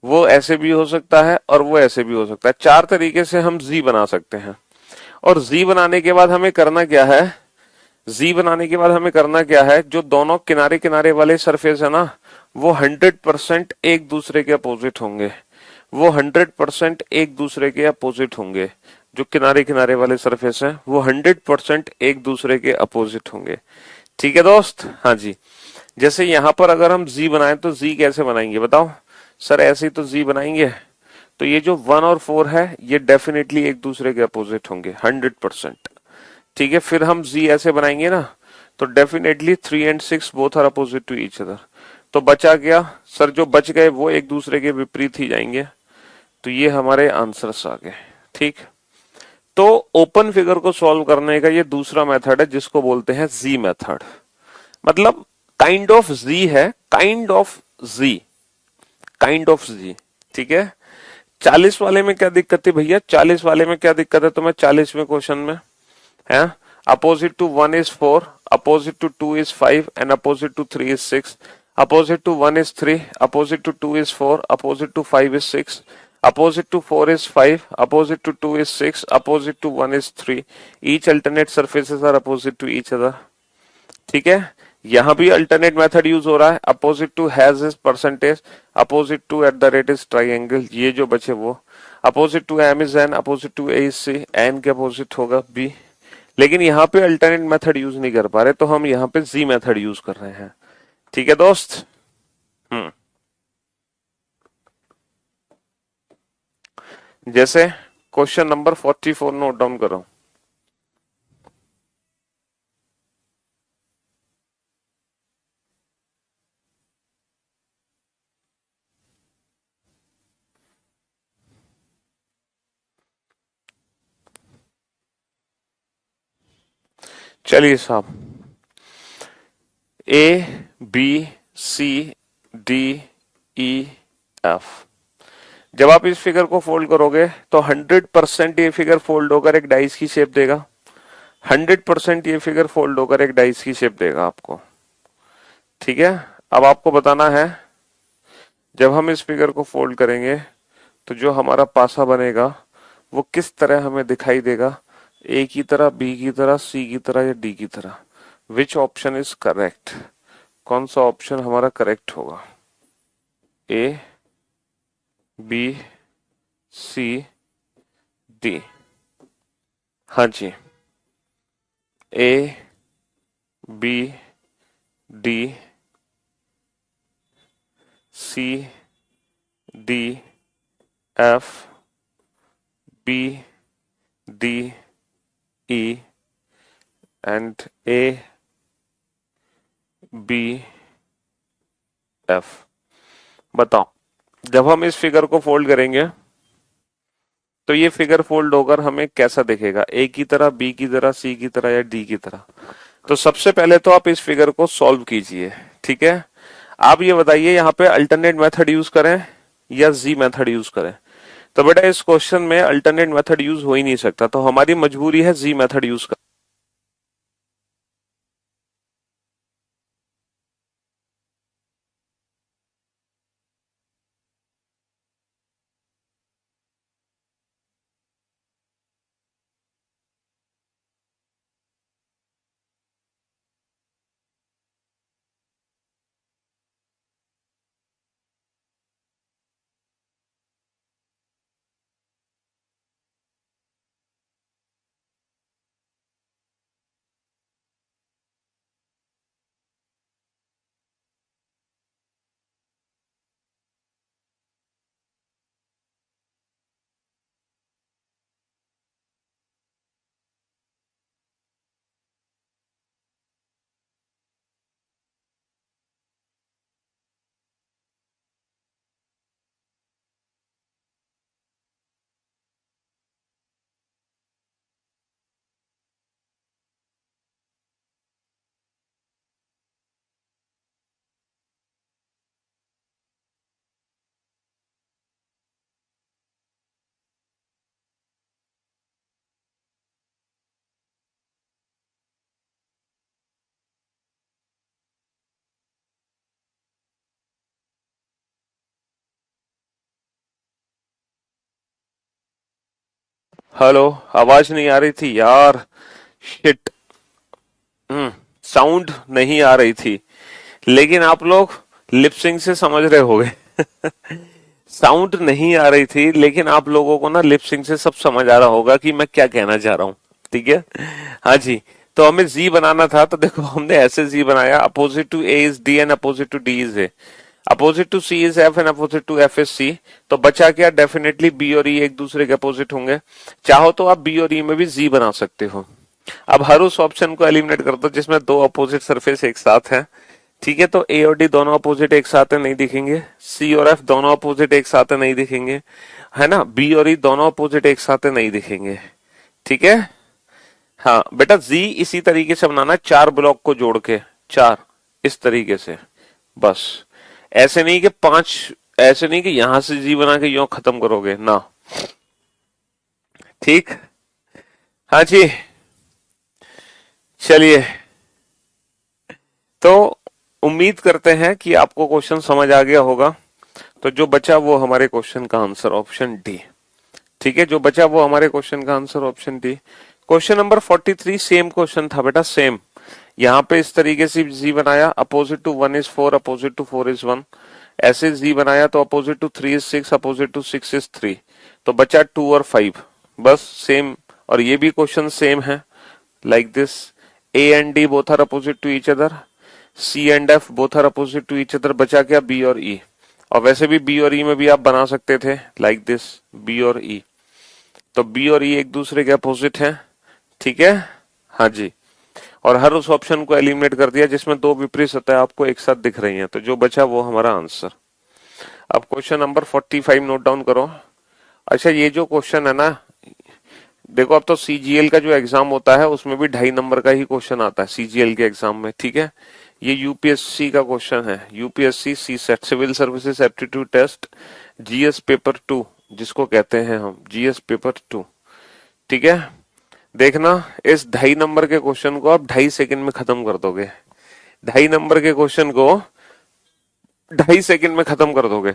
वो ऐसे भी हो सकता है, और वो ऐसे भी हो सकता है। 4 तरीके से हम जी बना सकते हैं। और जी बनाने के बाद हमें करना क्या है? जी बनाने के बाद हमें करना क्या है? जो दोनों किनारे किनारे वाले सरफेस है ना, वो 100% एक दूसरे के अपोजिट होंगे। वो 100% एक दूसरे के अपोजिट होंगे। जो किनारे किनारे वाले सरफेस हैं वो 100% एक दूसरे के अपोजिट होंगे, ठीक है दोस्त। हाँ जी, जैसे यहां पर अगर हम जी बनाएं तो जी कैसे बनाएंगे बताओ? सर ऐसे ही तो जी बनाएंगे। तो ये जो 1 और 4 है ये डेफिनेटली एक दूसरे के अपोजिट होंगे 100%, ठीक है। फिर हम जी ऐसे बनाएंगे ना, तो definitely 3 and 6 both are opposite to each other. तो बचा क्या? सर जो बच गए वो एक दूसरे के विपरीत ही जाएंगे। तो ये हमारे आंसर्स आ गए, ठीक। तो ओपन फिगर को सॉल्व करने का ये दूसरा मेथड है जिसको बोलते हैं जी मेथड। मतलब काइंड ऑफ जी है, kind of G, kind of G, ठीक है। 40 वाले में क्या दिक्कत है भैया? 40 वाले में क्या दिक्कत है? तो मैं 40वें क्वेश्चन में है, opposite to 1 is 4, opposite to 2 is 5 and opposite to 3 is 6, opposite to 1 is 3, opposite to 2 is 4, opposite to 5 is 6, opposite to 4 is 5, opposite to 2 is 6, opposite to 1 is 3, each alternate surfaces are opposite to each other, ठीक है। यहां भी alternate method use हो रहा है। Opposite to hash is percentage, opposite to at the rate is triangle, ये जो बचे वो। Opposite to M is N, opposite to A is C, N के अपोजिट होगा बी। लेकिन यहाँ पे अल्टरनेट मेथड यूज नहीं कर पा रहे, तो हम यहाँ पे जी मेथड यूज कर रहे हैं। ठीक है दोस्त। जैसे क्वेश्चन नंबर 44 नोट डाउन करो। चलिए साहब, A B C D E F. जब आप इस फिगर को फोल्ड करोगे तो 100% ये फिगर फोल्ड होकर एक डाइस की शेप देगा। 100% ये फिगर फोल्ड होकर एक डाइस की शेप देगा आपको। ठीक है, अब आपको बताना है जब हम इस फिगर को फोल्ड करेंगे तो जो हमारा पासा बनेगा वो किस तरह हमें दिखाई देगा, ए की तरह, बी की तरह, सी की तरह या डी की तरह। विच ऑप्शन इज करेक्ट, कौन सा ऑप्शन हमारा करेक्ट होगा? A B C D. हाँ जी, A B D C D F B D E and A B F. बताओ, जब हम इस फिगर को फोल्ड करेंगे तो ये फिगर फोल्ड होकर हमें कैसा दिखेगा? ए की तरह, बी की तरह, सी की तरह या डी की तरह? तो सबसे पहले तो आप इस फिगर को सॉल्व कीजिए। ठीक है, आप ये बताइए यहाँ पे अल्टरनेट मेथड यूज करें या जी मेथड यूज करें? तो बेटा इस क्वेश्चन में अल्टरनेट मेथड यूज हो ही नहीं सकता, तो हमारी मजबूरी है जी मेथड यूज कर। हेलो, आवाज नहीं आ रही थी यार, शिट। साउंड नहीं आ रही थी, लेकिन आप लोग लिपसिंग से समझ रहे होगे। साउंड नहीं आ रही थी, लेकिन आप लोगों को ना लिपसिंग से सब समझ आ रहा होगा कि मैं क्या कहना चाह रहा हूँ। ठीक है, हाँ जी। तो हमें जी बनाना था, तो देखो हमने ऐसे जी बनाया, opposite to A is D and opposite to D is A, opposite to C is F and opposite to F is C. तो बचा क्या? डेफिनेटली बी और ई एक दूसरे के अपोजिट होंगे। चाहो तो आप बी और ई में भी जी बना सकते हो। अब हर उस ऑप्शन को एलिमिनेट कर दो जिसमें दो अपोजिट सरफेस एक साथ हैं। ठीक है, तो ए और डी दोनों अपोजिट एक साथ नहीं दिखेंगे, सी और एफ दोनों अपोजिट एक साथ नहीं दिखेंगे, है ना, बी और ई दोनों अपोजिट एक साथ नहीं दिखेंगे। ठीक है, हाँ बेटा, जी इसी तरीके से बनाना, चार ब्लॉक को जोड़ के, चार इस तरीके से, बस। ऐसे नहीं कि पांच, ऐसे नहीं कि यहां से जी बना के यूं खत्म करोगे ना। ठीक, हाँ जी। चलिए, तो उम्मीद करते हैं कि आपको क्वेश्चन समझ आ गया होगा। तो जो बचा वो हमारे क्वेश्चन का आंसर ऑप्शन डी। ठीक है, जो बचा वो हमारे क्वेश्चन का answer option D. Question number 43 same question था बेटा, सेम। यहाँ पे इस तरीके से जी बनाया, opposite to 1 is 4, opposite to 4 is 1। ऐसे जी बनाया तो opposite to 3 is 6, opposite to 6 is 3। तो बचा 2 और 5, बस सेम। और ये भी क्वेश्चन सेम है, like this. A and D both are opposite to each other. C and F both are opposite to each other. बचा क्या B और E. और वैसे भी B और E में भी आप बना सकते थे like this, B और E. तो B और E एक दूसरे के अपोजिट हैं, ठीक है, हाँ जी। और हर उस ऑप्शन को एलिमिनेट कर दिया जिसमें दो विपरीत सतह आपको एक साथ दिख रही हैं, तो जो बचा वो हमारा आंसर। अब क्वेश्चन नंबर 45 नोट डाउन करो। अच्छा, ये जो क्वेश्चन है ना, देखो अब तो सीजीएल का जो एग्जाम होता है उसमें भी 2.5 नंबर का ही क्वेश्चन आता है सीजीएल के एग्जाम में, ठीक है। ये यूपीएससी का क्वेश्चन है, UPSC CSAT civil services aptitude test GS paper 2, जिसको कहते हैं हम जीएस पेपर 2, ठीक है। देखना, इस 2.5 नंबर के क्वेश्चन को आप 2.5 सेकंड में खत्म कर दोगे। 2.5 नंबर के क्वेश्चन को 2.5 सेकंड में खत्म कर दोगे,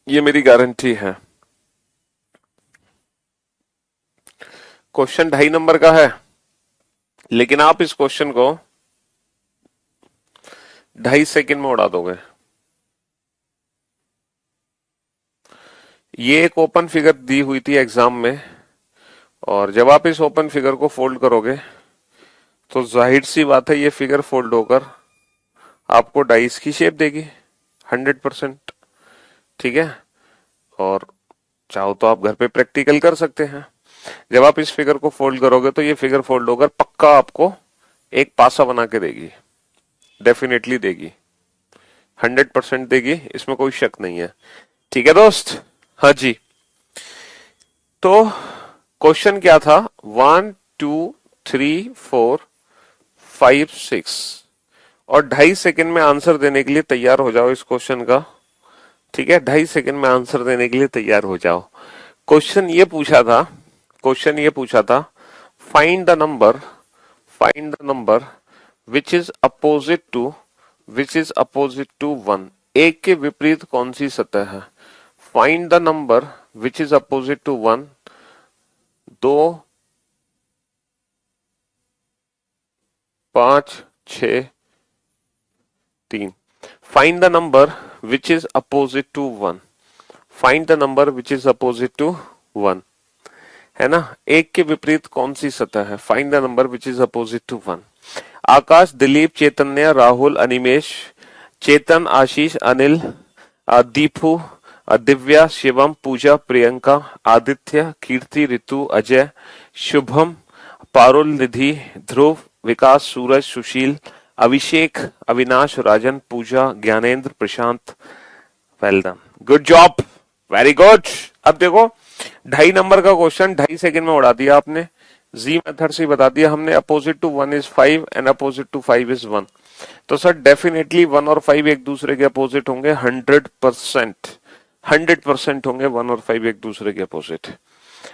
ये मेरी गारंटी है। क्वेश्चन 2.5 नंबर का है, लेकिन आप इस क्वेश्चन को 2.5 सेकंड में उड़ा दोगे। ये एक ओपन फिगर दी हुई थी एग्जाम में, और जब आप इस ओपन फिगर को फोल्ड करोगे तो जाहिर सी बात है ये फिगर फोल्ड होकर आपको डाइस की शेप देगी 100%, ठीक है। और चाहो तो आप घर पे प्रैक्टिकल कर सकते हैं। जब आप इस फिगर को फोल्ड करोगे तो ये फिगर फोल्ड होकर पक्का आपको एक पासा बना के देगी, डेफिनेटली देगी, 100% देगी, इसमें कोई शक नहीं है, ठीक है दोस्त, हाँ जी। तो क्वेश्चन क्या था, 1 2 3 4 5 6, और 2.5 सेकंड में आंसर देने के लिए तैयार हो जाओ इस क्वेश्चन का, ठीक है। 2.5 सेकंड में आंसर देने के लिए तैयार हो जाओ। क्वेश्चन ये पूछा था, क्वेश्चन ये पूछा था, find the number, find the number which is opposite to, which is opposite to 1। एक के विपरीत कौन सी सतह है। Find the number which is opposite to 1, 2 5 6 3। Find the number which is opposite to 1, find the number which is opposite to 1, है ना। एक के विपरीत कौन सी सतह है, find the number which is opposite to 1। Akash, Dilip, Chaitanya, Rahul, Animesh, Chetan, Ashish, Anil, Deepu, Divya, Shivam, Pooja, Priyanka, Aditya, Kirti, Ritu, Ajay, Shubham, Parul, Nidhi, Dhruv, Vikas, Suraj, Sushil, Abhishek, Avinash, Rajan, Pooja, Gyanendra, Prashant. Well done, good job, very good. अब देखो 2.5 नंबर का क्वेश्चन 2.5 सेकंड में उड़ा दिया आपने, जी मेथड से बता दिया हमने। Opposite to 1 is 5 and opposite to 5 is 1। तो सर डेफिनेटली 1 और 5 एक दूसरे के अपोजिट होंगे, 100%, 100% होंगे 1 और 5 एक दूसरे के अपोजिट।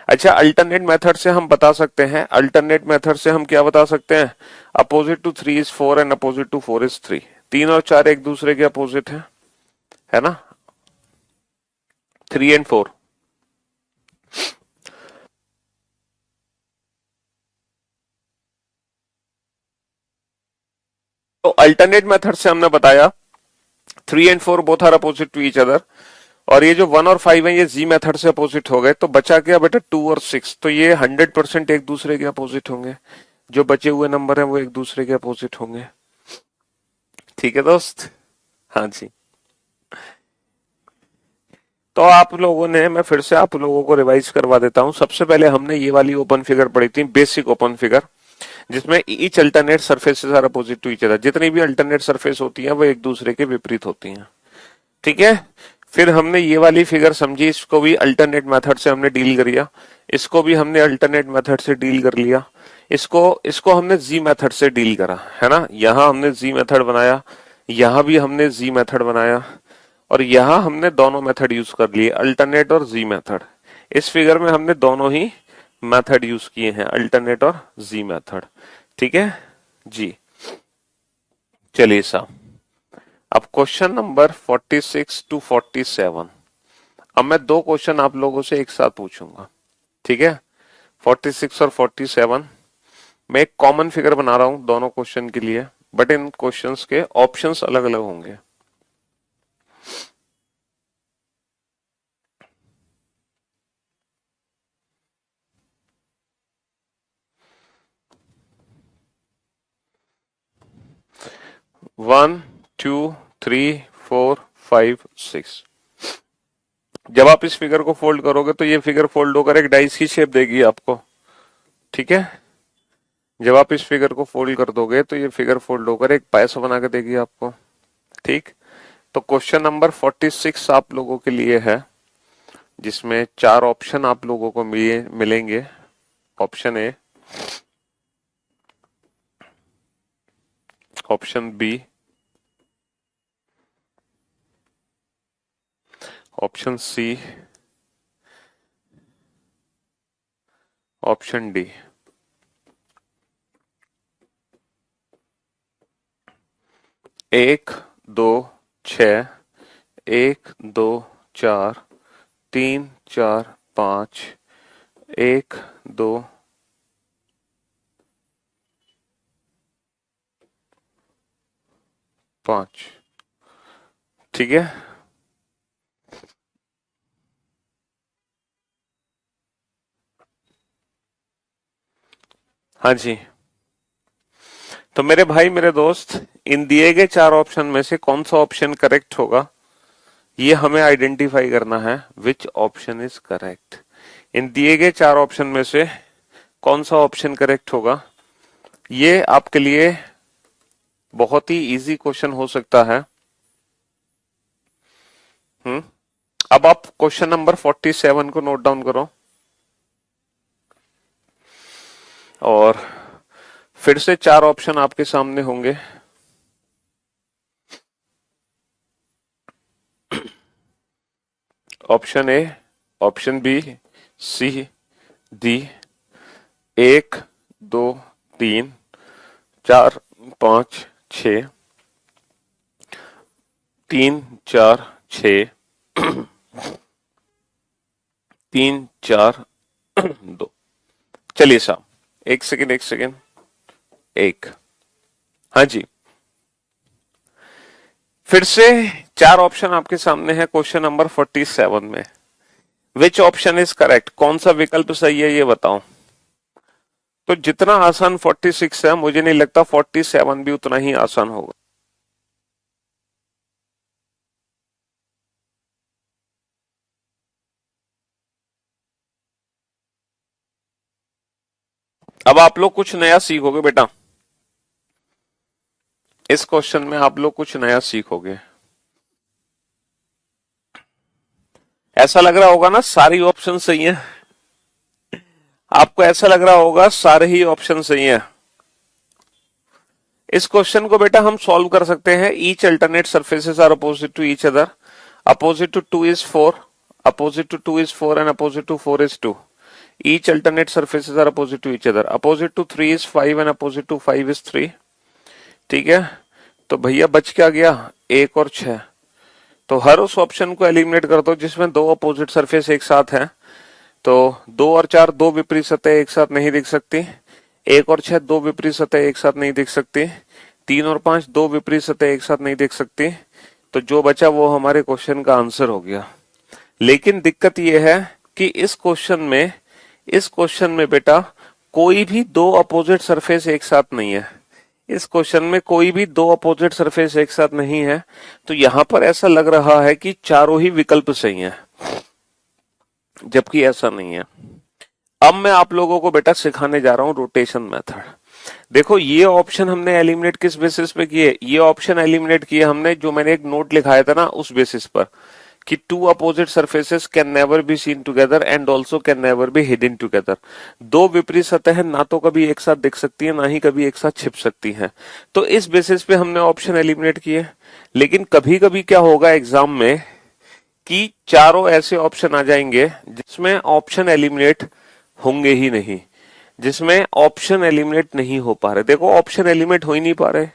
अच्छा, अल्टरनेट मेथड से हम बता सकते हैं, अल्टरनेट मेथड से हम क्या बता सकते हैं, opposite to 3 is 4 and opposite to 4 is 3। 3 और 4 एक दूसरे के अपोजिट है ना, 3 एंड 4। तो अल्टरनेट मेथड से हमने बताया 3 and 4 both are opposite to each other, और ये जो 1 और 5 है ये जी मेथड से अपोजिट हो गए, तो बचा क्या बेटा 2 और 6, तो ये 100% एक दूसरे के अपोजिट होंगे। जो बचे हुए नंबर हैं वो एक दूसरे के अपोजिट होंगे, ठीक है दोस्त, हाँ जी। तो आप लोगों ने, मैं फिर से आप लोगों को रिवाइज करवा देता हूं। सबसे पहले हमने ये वाली ओपन फिगर पढ़ी थी, बेसिक ओपन फिगर, जिसमें each alternate surfaces are opposite to each other. जितनी भी अल्टरनेट सरफेस होती हैं वो एक दूसरे के विपरीत होती हैं, ठीक है। फिर हमने ये वाली फिगर समझी, इसको भी अल्टरनेट मेथड से हमने डील कर लिया, इसको भी हमने अल्टरनेट मेथड से डील कर लिया, इसको इसको हमने जी मेथड से डील करा, है ना। यहां हमने जी मेथड बनाया, यहां भी हमने जी मेथड बनाया, और यहां हमने दोनों मेथड यूज कर लिए, अल्टरनेट और जी मेथड। इस फिगर में हमने दोनों ही मेथड यूज किए हैं, अल्टरनेट और जी मेथड, ठीक है जी। चलिए साहब, अब क्वेश्चन नंबर 46 टू 47। अब मैं दो क्वेश्चन आप लोगों से एक साथ पूछूंगा, ठीक है। 46 और 47 मैं एक कॉमन फिगर बना रहा हूं दोनों क्वेश्चन के लिए, बट इन क्वेश्चंस के ऑप्शंस अलग अलग होंगे। 1 2 3 4 5 6। जब आप इस फिगर को फोल्ड करोगे तो ये फिगर फोल्ड होकर एक डाइस की शेप देगी आपको, ठीक है। जब आप इस फिगर को फोल्ड कर दोगे तो ये फिगर फोल्ड होकर एक पैसा बना के देगी आपको, ठीक। तो क्वेश्चन नंबर 46 आप लोगों के लिए है, जिसमें 4 ऑप्शन आप लोगों को मिलेंगे। Option A, option B, option C, option D. एक, दो, 6, 1 2 4 3 4 5, 1 2 5, ठीक है। हाँ जी, तो मेरे भाई मेरे दोस्त, इन दिए गए 4 ऑप्शन में से कौन सा ऑप्शन करेक्ट होगा ये हमें आइडेंटिफाई करना है। Which option is correct. इन दिए गए 4 ऑप्शन में से कौन सा ऑप्शन करेक्ट होगा, ये आपके लिए बहुत ही इजी क्वेश्चन हो सकता है। अब आप क्वेश्चन नंबर 47 को नोट डाउन करो और फिर से 4 ऑप्शन आपके सामने होंगे। Option A, option B, C, D, 1 2 3 4 5 6, 3 4 6, 3 4 2। चलिए साहब, एक सेकेंड, एक, हाँ जी। फिर से 4 ऑप्शन आपके सामने है क्वेश्चन नंबर 47 में। विच ऑप्शन इज करेक्ट, कौन सा विकल्प सही है ये बताओ। तो जितना आसान 46 है, मुझे नहीं लगता 47 भी उतना ही आसान होगा। अब आप लोग कुछ नया सीखोगे बेटा, इस क्वेश्चन में आप लोग कुछ नया सीखोगे। ऐसा लग रहा होगा ना सारी ऑप्शन सही हैं, आपको ऐसा लग रहा होगा सारे ही ऑप्शन सही हैं। इस क्वेश्चन को बेटा हम सॉल्व कर सकते हैं। Each alternate surfaces are opposite to each other, opposite to 2 is 4, opposite to 2 is 4 and opposite to 4 is 2. Each alternate surfaces are opposite to each other. Opposite to 3 is 5 and opposite to 5 is 3. ठीक है, तो भैया बच क्या गया, 1 और 6। तो हर उस ऑप्शन को एलिमिनेट कर दो जिसमें 2 अपोजिट सरफेस एक साथ हैं। तो 2 और 4 2 विपरीत सतह एक साथ नहीं दिख सकती। 1 और 6 2 विपरीत सतह एक साथ नहीं दिख सकती। 3 और 5 2 विपरीत सतह एक साथ नहीं दिख सकती। तो जो बचा वो हमारे क्वेश्चन का आंसर हो गया। लेकिन दिक्कत यह है कि इस क्वेश्चन में बेटा कोई भी 2 अपोजिट सरफेस एक साथ नहीं है। इस क्वेश्चन में कोई भी 2 अपोजिट सरफेस एक साथ नहीं है। तो यहां पर ऐसा लग रहा है कि चारों ही विकल्प सही हैं, जबकि ऐसा नहीं है। अब मैं आप लोगों को बेटा सिखाने जा रहा हूं रोटेशन मेथड। देखो, ये ऑप्शन हमने एलिमिनेट किस बेसिस पे किए, ये ऑप्शन एलिमिनेट किए हमने, जो मैंने एक नोट लिखाया था ना उस बेसिस पर, कि 2 opposite surfaces can never be seen together and also can never be hidden together. 2 विपरीत सतह ना तो कभी एक साथ दिख सकती है, ना ही कभी एक साथ छिप सकती हैं। तो इस बेसिस पे हमने ऑप्शन एलिमिनेट किए। लेकिन कभी कभी क्या होगा एग्जाम में कि चारों ऐसे ऑप्शन आ जाएंगे जिसमें ऑप्शन एलिमिनेट होंगे ही नहीं, जिसमें ऑप्शन एलिमिनेट नहीं हो पा रहे। देखो, ऑप्शन एलिमिनेट हो ही नहीं पा रहे,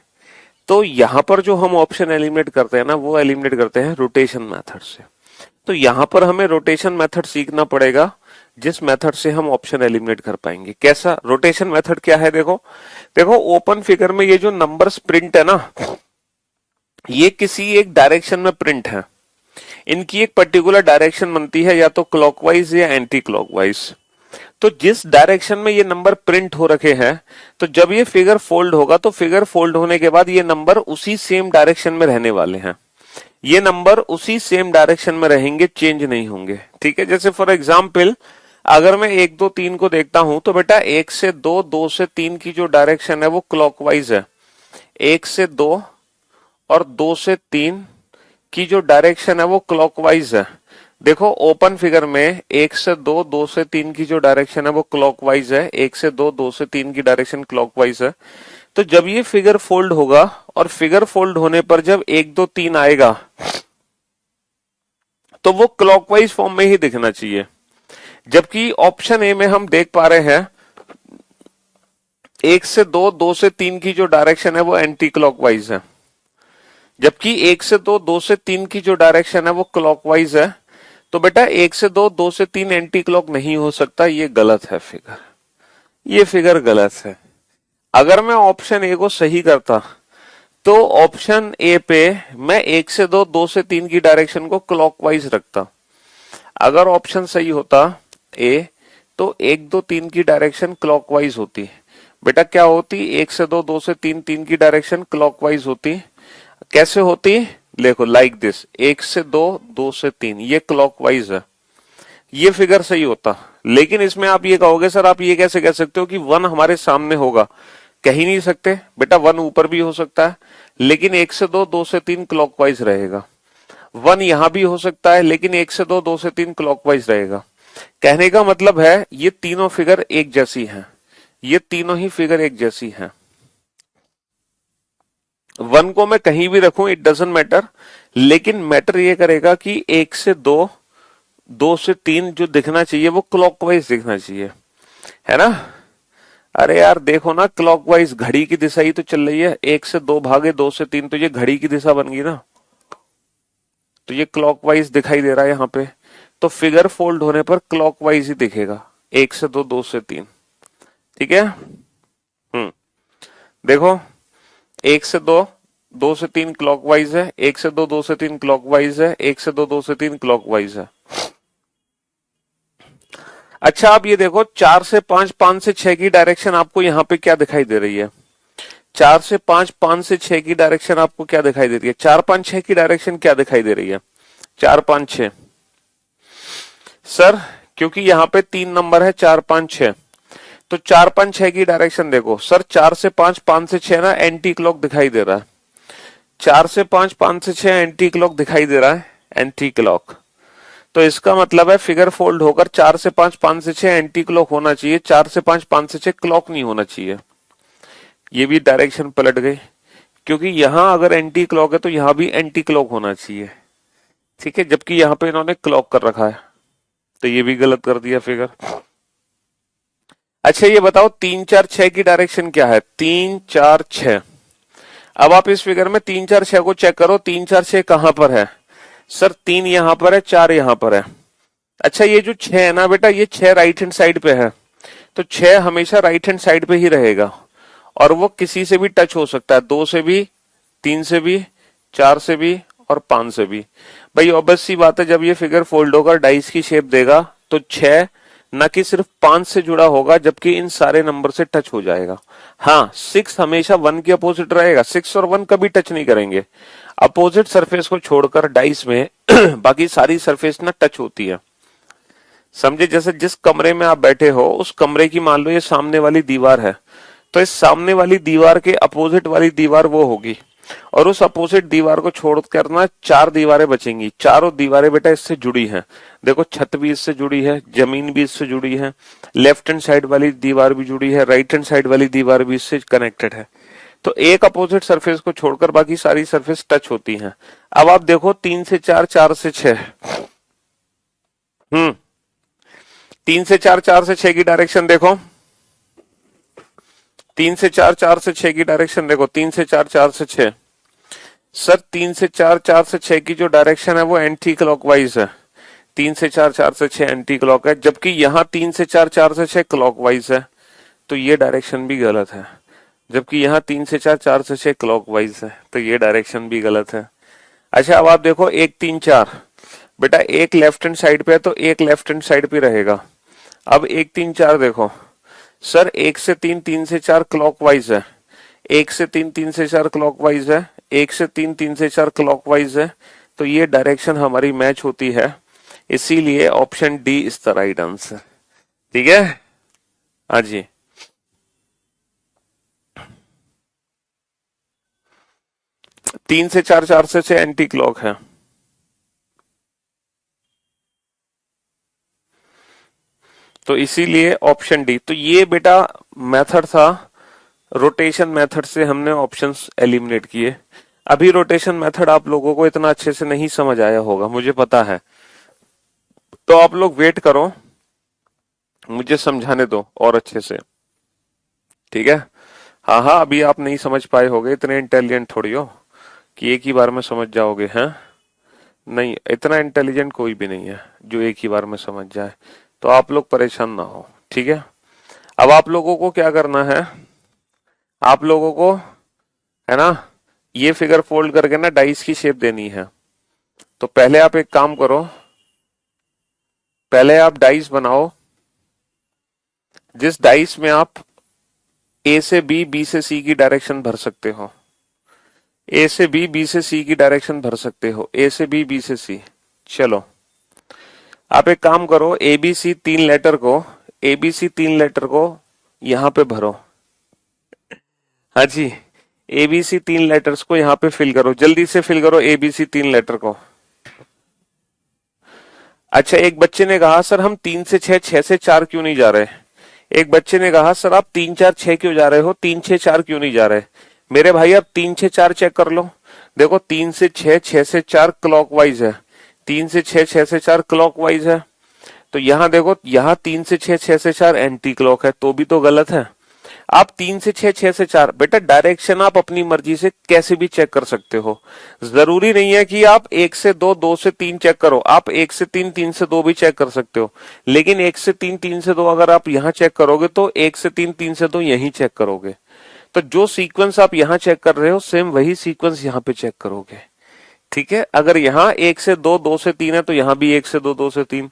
तो यहां पर जो हम ऑप्शन एलिमिनेट करते हैं ना, वो एलिमिनेट करते हैं रोटेशन मेथड से। तो यहां पर हमें रोटेशन मेथड सीखना पड़ेगा, जिस मेथड से हम ऑप्शन एलिमिनेट कर पाएंगे। कैसा रोटेशन मेथड क्या है, देखो ओपन फिगर में ये जो नंबर्स प्रिंट है ना, ये किसी एक डायरेक्शन में प्रिंट है। इनकी एक पर्टिकुलर डायरेक्शन बनती है, या तो क्लॉकवाइज या एंटी क्लॉकवाइज। तो जिस डायरेक्शन में ये नंबर प्रिंट हो रखे हैं, तो जब ये फिगर फोल्ड होगा तो फिगर फोल्ड होने के बाद ये नंबर उसी सेम डायरेक्शन में रहने वाले हैं। ये नंबर उसी सेम डायरेक्शन में रहेंगे, चेंज नहीं होंगे। ठीक है, जैसे फॉर एग्जाम्पल अगर मैं 1 2 3 को देखता हूं तो बेटा 1 से 2, 2 से 3 की जो डायरेक्शन है वो क्लॉकवाइज है। 1 से 2 और 2 से 3 की जो डायरेक्शन है वो क्लॉकवाइज है। देखो ओपन फिगर में 1 से 2, 2 से 3 की जो डायरेक्शन है वो क्लॉकवाइज है। 1 से 2, 2 से 3 की डायरेक्शन क्लॉकवाइज है। तो जब ये फिगर फोल्ड होगा और फिगर फोल्ड होने पर जब 1 2 3 आएगा तो वो क्लॉकवाइज फॉर्म में ही दिखना चाहिए। जबकि ऑप्शन ए में हम देख पा रहे हैं 1 से 2, 2 से 3 की जो डायरेक्शन है वो एंटी क्लॉकवाइज है, जबकि 1 से 2, 2 से 3 की जो डायरेक्शन है वो क्लॉकवाइज है। तो बेटा 1 से 2, 2 से 3 एंटी क्लॉक नहीं हो सकता, ये गलत है फिगर, ये फिगर गलत है। अगर मैं ऑप्शन ए को सही करता तो ऑप्शन ए पे मैं 1 से 2, 2 से 3 की डायरेक्शन को क्लॉकवाइज रखता। अगर ऑप्शन सही होता ए तो 1 2 3 की डायरेक्शन क्लॉकवाइज होती। बेटा क्या होती? 1 से 2, 2 से 3, 3 की डायरेक्शन क्लॉकवाइज होती। कैसे होती? देखो लाइक दिस, 1 से 2, 2 से 3, ये क्लॉकवाइज है, ये फिगर सही होता। लेकिन इसमें आप ये कहोगे सर आप ये कैसे कह सकते हो कि 1 हमारे सामने होगा? कह ही नहीं सकते बेटा, 1 ऊपर भी हो सकता है, लेकिन 1 से 2, 2 से 3 क्लॉकवाइज रहेगा। 1 यहां भी हो सकता है, लेकिन 1 से 2, 2 से 3 क्लॉकवाइज रहेगा। कहने का मतलब है ये तीनों फिगर एक जैसी हैं, ये तीनों ही फिगर एक जैसी हैं। 1 को मैं कहीं भी रखूं इट डजंट मैटर, लेकिन मैटर ये करेगा कि 1 से 2, 2 से 3 जो दिखना चाहिए वो क्लॉकवाइज दिखना चाहिए, है ना? अरे यार देखो ना, क्लॉकवाइज घड़ी की दिशा ही तो चल रही है। 1 से 2 भागे 2 से 3, तो ये घड़ी की दिशा बन गई ना, तो ये क्लॉकवाइज दिखाई दे रहा है यहाँ पे। तो फिगर फोल्ड होने पर क्लॉकवाइज ही दिखेगा, 1 से 2, 2 से 3। ठीक है, देखो 1 से 2, 2 से 3 क्लॉकवाइज है, 1 से 2, 2 से 3 क्लॉकवाइज है, 1 से 2, 2 से 3 क्लॉकवाइज है। अच्छा आप ये देखो 4 से 5, 5 से 6 की डायरेक्शन आपको यहाँ पे क्या दिखाई दे रही है? 4 से 5, 5 से 6 की डायरेक्शन आपको क्या दिखाई दे रही है? 4 5 6 की डायरेक्शन क्या दिखाई दे रही है? 4 5 6 सर, क्योंकि यहाँ पे 3 नंबर है 4 5 6, तो 4 5 6 की डायरेक्शन देखो सर। 4 से 5, 5 से 6 ना एंटी क्लॉक दिखाई दे रहा है। 4 से 5, 5 से 6 एंटी क्लॉक दिखाई दे रहा है, एंटी क्लॉक। तो इसका मतलब है फिगर फोल्ड होकर 4 से 5, 5 से 6 एंटी क्लॉक होना चाहिए, 4 से 5, 5 से 6 क्लॉक नहीं होना चाहिए। ये भी डायरेक्शन पलट गई, क्योंकि यहां अगर एंटी क्लॉक है तो यहां भी एंटी क्लॉक होना चाहिए। ठीक है, जबकि यहां पे इन्होंने क्लॉक कर रखा है, तो ये भी गलत कर दिया फिगर। अच्छा ये बताओ 3 4 6 की डायरेक्शन क्या है? 3 4 6। अब आप इस फिगर में 3 4 6 को चेक करो, 3 4 6 कहां पर है? सर 3 यहां पर है, 4 यहां पर है। अच्छा ये जो 6 है ना बेटा, ये 6 राइट हैंड साइड पे है, तो 6 हमेशा राइट हैंड साइड पे ही रहेगा, और वो किसी से भी टच हो सकता है, 2 से भी, 3 से भी, 4 से भी और 5 से भी। भाई ऑब्वियस सी बात है, जब ये फिगर फोल्ड होकर डाइस की शेप देगा तो 6 न कि सिर्फ 5 से जुड़ा होगा, जबकि इन सारे नंबर से टच हो जाएगा। हाँ 6 हमेशा 1 के अपोजिट रहेगा, 6 और 1 कभी टच नहीं करेंगे। अपोजिट सरफेस को छोड़कर डाइस में बाकी सारी सरफेस ना टच होती है। समझे? जैसे जिस कमरे में आप बैठे हो उस कमरे की मान लो ये सामने वाली दीवार है, तो इस सामने वाली दीवार के अपोजिट वाली दीवार वो होगी, और उस अपोजिट दीवार को छोड़कर ना 4 दीवारें बचेंगी। चारों दीवारें बेटा इससे जुड़ी हैं। देखो छत भी इससे जुड़ी है, जमीन भी इससे जुड़ी है, लेफ्ट हैंड साइड वाली दीवार भी जुड़ी है, राइट हैंड साइड वाली दीवार भी इससे कनेक्टेड है। तो एक अपोजिट सरफेस को छोड़कर बाकी सारी सरफेस टच होती हैं। अब आप देखो 3 से 4, 4 से 6, 3 से 4, 4 से 6 की डायरेक्शन देखो, 3 से 4, 4 से 6 की डायरेक्शन देखो, 3 से 4, 4 से 6। सर 3 से 4, 4 से 6 की जो डायरेक्शन है वो एंटी क्लॉकवाइज है। 3 से 4, 4 से 6 एंटी क्लॉक है, जबकि यहां 3 से 4, 4 से 6 क्लॉकवाइज है, तो ये डायरेक्शन भी गलत है। जबकि यहां 3 से 4, 4 से 6 क्लॉकवाइज है, तो ये डायरेक्शन भी गलत है। अच्छा अब आप देखो 1 3 4, बेटा एक लेफ्ट हैंड साइड पे है तो एक लेफ्ट हैंड साइड पे रहेगा। अब 1 3 4 देखो सर, 1 से 3 3 से 4 क्लॉकवाइज है, 1 से 3 3 से 4 क्लॉकवाइज है, 1 से 3 3 से 4 क्लॉकवाइज है, तो ये डायरेक्शन हमारी मैच होती है, इसीलिए option D is the right answer. ठीक है, हाँ जी। 3 से 4 4 से 6 एंटी क्लॉक है। तो इसीलिए ऑप्शन डी। तो ये बेटा मेथड था, रोटेशन मेथड से हमने ऑप्शंस एलिमिनेट किए। अभी रोटेशन मेथड आप लोगों को इतना अच्छे से नहीं समझ आया होगा, मुझे पता है, तो आप लोग वेट करो, मुझे समझाने दो और अच्छे से। ठीक है, हाँ हाँ, अभी आप नहीं समझ पाए होगे, इतने इंटेलिजेंट थोड़ी हो कि एक ही बार में समझ जाओगे, हैं? नहीं, इतना इंटेलिजेंट कोई भी नहीं है जो एक ही बार में समझ जाए, तो आप लोग परेशान ना हो। ठीक है, अब आप लोगों को क्या करना है, आप लोगों को, है ना, ये फिगर फोल्ड करके ना डाइस की शेप देनी है। तो पहले आप एक काम करो, पहले आप डाइस बनाओ, जिस डाइस में आप ए से बी, बी से सी की डायरेक्शन भर सकते हो, ए से बी, बी से सी की डायरेक्शन भर सकते हो, ए से बी, बी से सी। चलो आप एक काम करो, एबीसी 3 लेटर को, एबीसी 3 लेटर को यहां पे भरो। हाँ जी, एबीसी 3 लेटर्स को यहां पे फिल करो, जल्दी से फिल करो एबीसी 3 लेटर को। अच्छा, एक बच्चे ने कहा सर हम 3 से 6, 6 से 4 क्यों नहीं जा रहे? एक बच्चे ने कहा सर आप 3 4 6 क्यों जा रहे हो, 3 6 4 क्यों नहीं जा रहे? मेरे भाई अब 3 6 4 चेक कर लो। देखो 3 से 6, 6 से 4 क्लॉकवाइज है, 3 से 6, 6 से 4 क्लॉकवाइज है, तो यहां देखो, यहां 3 से 6, 6 से 4 एंटी क्लॉक है, तो भी तो गलत है। आप 3 से 6, 6 से 4, बेटा डायरेक्शन आप अपनी मर्जी से कैसे भी चेक कर सकते हो, जरूरी नहीं है कि आप 1 से 2, 2 से 3 चेक करो, आप 1 से 3, 3 से 2 भी चेक कर सकते हो, लेकिन 1 से 3, 3 से 2 अगर आप यहां चेक करोगे तो 1 से 3, 3 से 2 यहीं चेक करोगे, तो जो सीक्वेंस आप यहां चेक कर रहे हो सेम वही सीक्वेंस यहां पे चेक करोगे। ठीक है, अगर यहाँ 1 से 2, 2 से 3 है तो यहां भी 1 से 2, 2 से 3,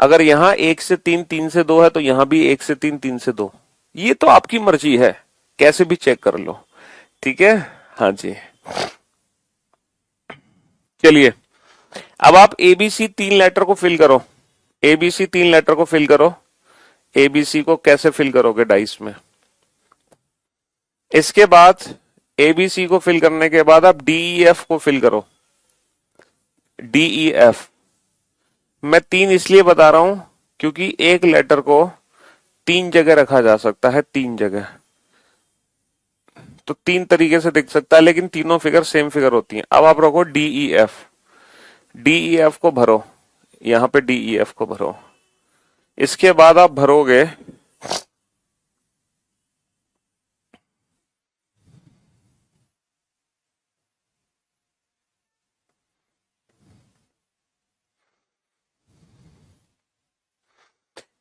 अगर यहाँ 1 से 3, 3 से 2 है तो यहां भी 1 से 3, 3 से 2, ये तो आपकी मर्जी है, कैसे भी चेक कर लो। ठीक है, हाँ जी। चलिए अब आप एबीसी 3 लेटर को फिल करो, एबीसी 3 लेटर को फिल करो। एबीसी को कैसे फिल करोगे डाइस में? इसके बाद एबीसी को फिल करने के बाद आप डीईएफ को फिल करो, डीईएफ। मैं 3 इसलिए बता रहा हूं क्योंकि एक लेटर को 3 जगह रखा जा सकता है, 3 जगह, तो 3 तरीके से दिख सकता है, लेकिन तीनों फिगर सेम फिगर होती हैं। अब आप रखो डीईएफ, डीईएफ को भरो, यहां पे डीईएफ को भरो। इसके बाद आप भरोगे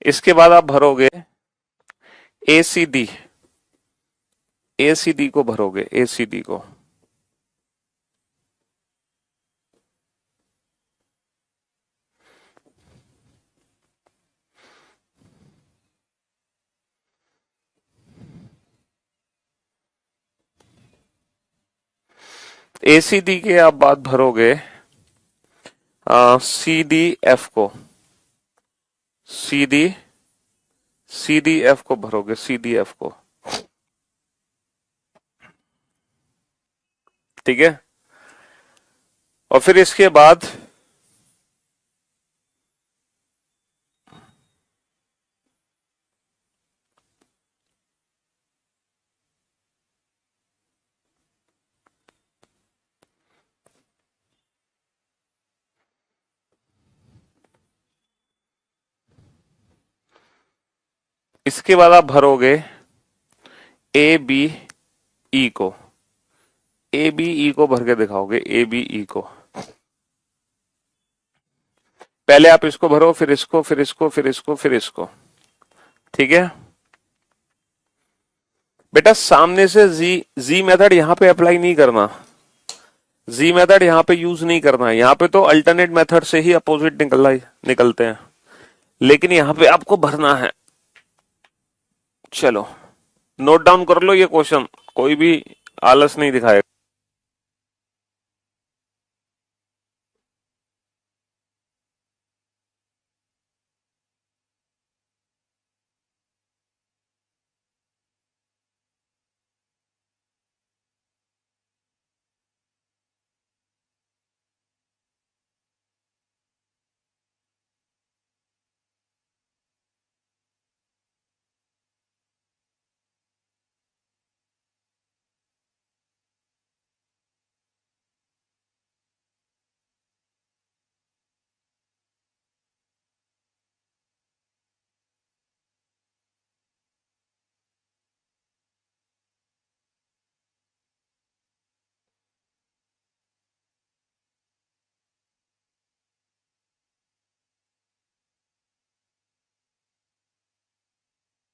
इसके बाद आप भरोगे एसीडी, एसीडी को भरोगे, एसीडी को। एसीडी के आप बात भरोगे सीडीएफ को, सीडी, सीडीएफ को भरोगे, सीडीएफ को। ठीक है, और फिर इसके बाद आप भरोगे ए बी ई को, ए बी ई को भर के दिखाओगे, ए बी ई को। पहले आप इसको भरो, फिर इसको, फिर इसको, फिर इसको, फिर इसको। ठीक है बेटा, सामने से जी मेथड यहां पे अप्लाई नहीं करना, जी मेथड यहां पे यूज नहीं करना है, यहां पे तो अल्टरनेट मेथड से ही अपोजिट निकलते हैं, लेकिन यहां पे आपको भरना है। चलो नोट डाउन कर लो ये क्वेश्चन, कोई भी आलस नहीं दिखाएगा।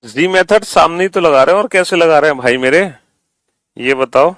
जी मेथड सामने ही तो लगा रहे हैं, और कैसे लगा रहे हैं भाई मेरे, ये बताओ।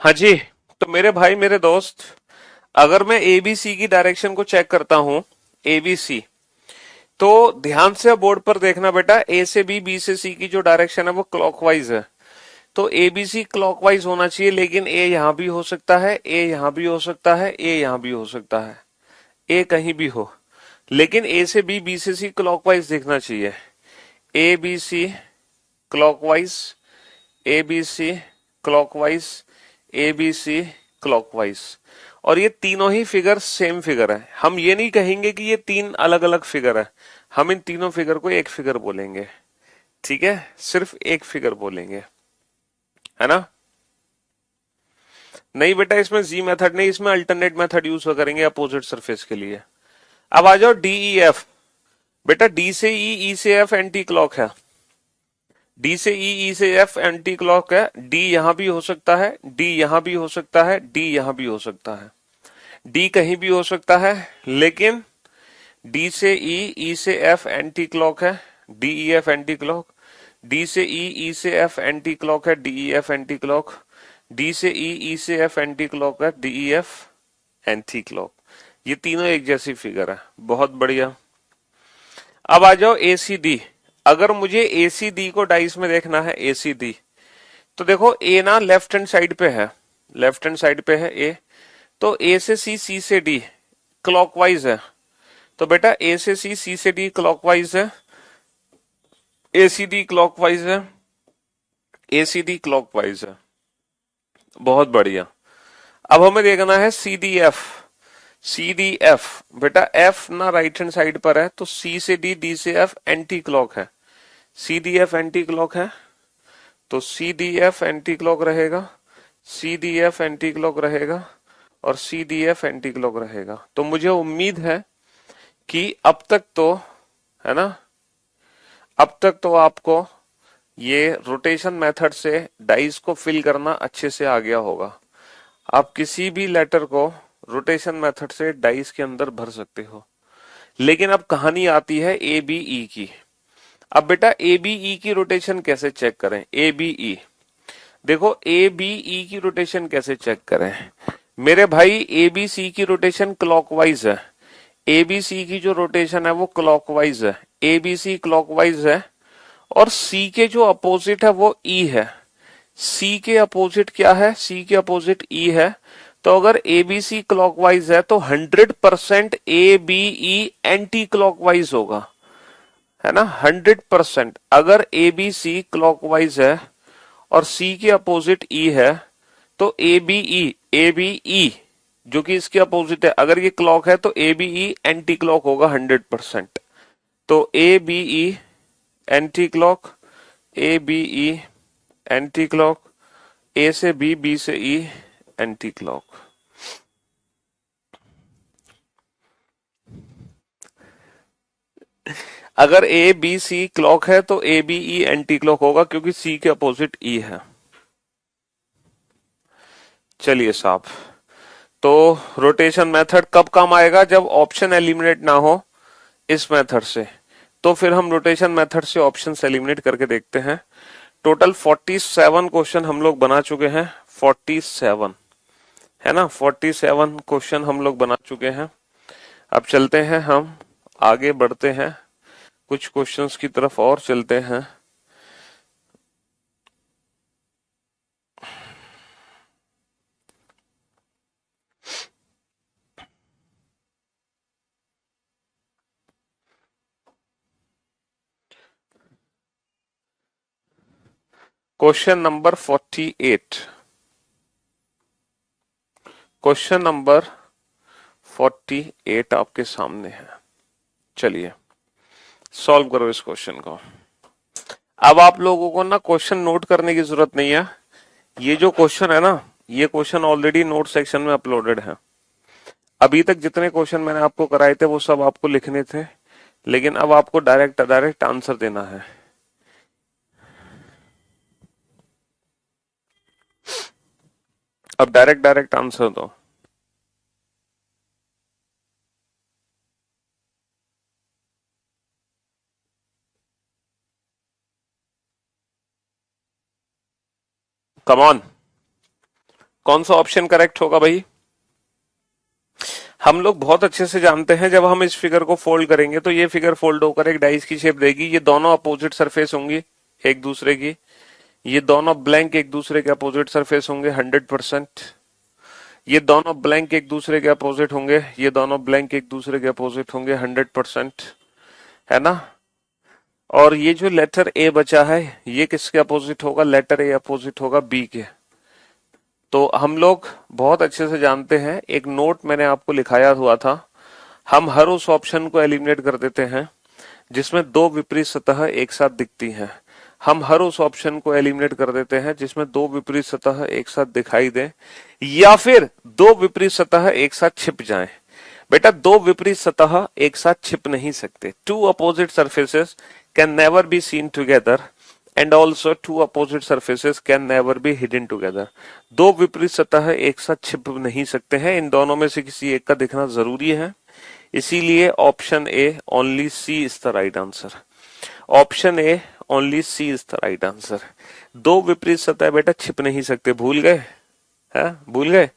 हाँ जी, तो मेरे भाई मेरे दोस्त, अगर मैं एबीसी की डायरेक्शन को चेक करता हूं, एबीसी, तो ध्यान से बोर्ड पर देखना बेटा, ए से बी से सी की जो डायरेक्शन है वो क्लॉकवाइज है। तो एबीसी क्लॉकवाइज होना चाहिए, लेकिन ए यहां भी हो सकता है, ए यहां भी हो सकता है, ए यहां भी हो सकता है, ए कहीं भी हो, लेकिन ए से बी से सी क्लॉकवाइज देखना चाहिए। A B C clockwise, A B C clockwise, A B C clockwise. और ये तीनों ही फिगर सेम फिगर है, हम ये नहीं कहेंगे कि ये तीन अलग अलग फिगर है, हम इन तीनों फिगर को एक फिगर बोलेंगे। ठीक है, सिर्फ एक फिगर बोलेंगे, है ना। नहीं बेटा, इसमें जी मेथड नहीं, इसमें अल्टरनेट मेथड यूज करेंगे अपोजिट सरफेस के लिए। अब आ जाओ डीई एफ। बेटा डी से ई से एफ एंटी क्लॉक है, डी से ई से एफ एंटी क्लॉक है, डी यहां भी हो सकता है, डी यहां भी हो सकता है, डी यहां भी हो सकता है, डी कहीं भी हो सकता है, लेकिन डी से ई से एफ एंटी क्लॉक है, D E F anti clock, D से ई से एफ एंटी क्लॉक है, D E F anti clock, D से ई से एफ एंटी क्लॉक है, D E F anti clock. ये तीनों एक जैसी फिगर है, बहुत बढ़िया। अब आ जाओ एसीडी। अगर मुझे एसीडी को डाइस में देखना है, एसीडी, तो देखो ए ना लेफ्ट हैंड साइड पे है, लेफ्ट हैंड साइड पे है ए, तो ए से सी से डी क्लॉकवाइज है, तो बेटा ए से सी से डी क्लॉकवाइज है, एसीडी क्लॉकवाइज है, एसीडी क्लॉकवाइज है, बहुत बढ़िया। अब हमें देखना है C D F, C D F, बेटा एफ ना राइट हैंड साइड पर है, तो सी से डी, डी से एफ एंटी क्लॉक है, C D F anti clock है, तो C D F anti clock रहेगा, C D F anti clock रहेगा, और C D F anti clock रहेगा। तो मुझे उम्मीद है कि अब तक तो, है ना, अब तक तो आपको ये रोटेशन मेथड से डाइस को फिल करना अच्छे से आ गया होगा। आप किसी भी लेटर को रोटेशन मेथड से डाइस के अंदर भर सकते हो। लेकिन अब कहानी आती है ए बी ई की। अब बेटा ए बी ई की रोटेशन कैसे चेक करें? ए बी ई, देखो ए बी ई की रोटेशन कैसे चेक करें मेरे भाई? ए बी सी की रोटेशन क्लॉकवाइज है। ए बी सी की जो रोटेशन है वो क्लॉकवाइज है। ए बी सी क्लॉकवाइज है और सी के जो अपोजिट है वो ई है। सी के अपोजिट क्या है? सी के अपोजिट ई है। तो अगर ए बी सी क्लॉकवाइज है तो 100% A B E anti clockwise होगा, है ना? 100%। अगर ए बी सी क्लॉकवाइज है और सी के अपोजिट ई है तो ए बी ई जो कि इसके अपोजिट है, अगर ये क्लॉक है तो A B E anti clock होगा 100%। तो A B E anti clock, A B E anti clock, A से बी से ई एंटी क्लॉक। अगर ए बी सी क्लॉक है तो A B E anti clock होगा क्योंकि सी के अपोजिट ई है। चलिए साहब, तो रोटेशन मेथड कब काम आएगा? जब ऑप्शन एलिमिनेट ना हो इस मेथड से। तो फिर हम रोटेशन मेथड से ऑप्शन एलिमिनेट करके देखते हैं। टोटल 47 क्वेश्चन हम लोग बना चुके हैं। 47 है ना? 47 क्वेश्चन हम लोग बना चुके हैं। अब चलते हैं, हम आगे बढ़ते हैं, कुछ क्वेश्चंस की तरफ और चलते हैं। क्वेश्चन नंबर 48, क्वेश्चन नंबर 48 आपके सामने है। चलिए सॉल्व करो इस क्वेश्चन को। अब आप लोगों को ना क्वेश्चन नोट करने की जरूरत नहीं है। ये जो क्वेश्चन है ना, ये क्वेश्चन ऑलरेडी नोट सेक्शन में अपलोडेड है। अभी तक जितने क्वेश्चन मैंने आपको कराए थे वो सब आपको लिखने थे, लेकिन अब आपको डायरेक्ट आंसर देना है। अब डायरेक्ट आंसर दो। कम ऑन, कौन सा ऑप्शन करेक्ट होगा भाई? हम लोग बहुत अच्छे से जानते हैं, जब हम इस फिगर को फोल्ड करेंगे तो ये फिगर फोल्ड होकर एक डाइस की शेप देगी। ये दोनों अपोजिट सरफेस होंगी एक दूसरे की। ये दोनों ब्लैंक एक दूसरे के अपोजिट सरफेस होंगे 100%। ये दोनों ब्लैंक एक दूसरे के अपोजिट होंगे, ये दोनों ब्लैंक एक दूसरे के अपोजिट होंगे 100%, है ना? और ये जो लेटर ए बचा है ये किसके अपोजिट होगा? लेटर ए अपोजिट होगा बी के। तो हम लोग बहुत अच्छे से जानते हैं, एक नोट मैंने आपको लिखाया हुआ था, हम हर उस ऑप्शन को एलिमिनेट कर देते हैं जिसमें दो विपरीत सतह एक साथ दिखती हैं। हम हर उस ऑप्शन को एलिमिनेट कर देते हैं जिसमें दो विपरीत सतह एक साथ दिखाई दे या फिर दो विपरीत सतह एक साथ छिप जाएं। बेटा दो विपरीत सतह एक साथ छिप नहीं सकते। Two opposite surfaces can never be seen together and also two opposite surfaces can never be hidden together. दो विपरीत सतह एक साथ छिप नहीं सकते हैं, इन दोनों में से किसी एक का दिखना जरूरी है। इसीलिए option A only C is the right answer. Option A only C is the right answer. दो विपरीत सतह बेटा छिप नहीं सकते, भूल गए? है, भूल गए?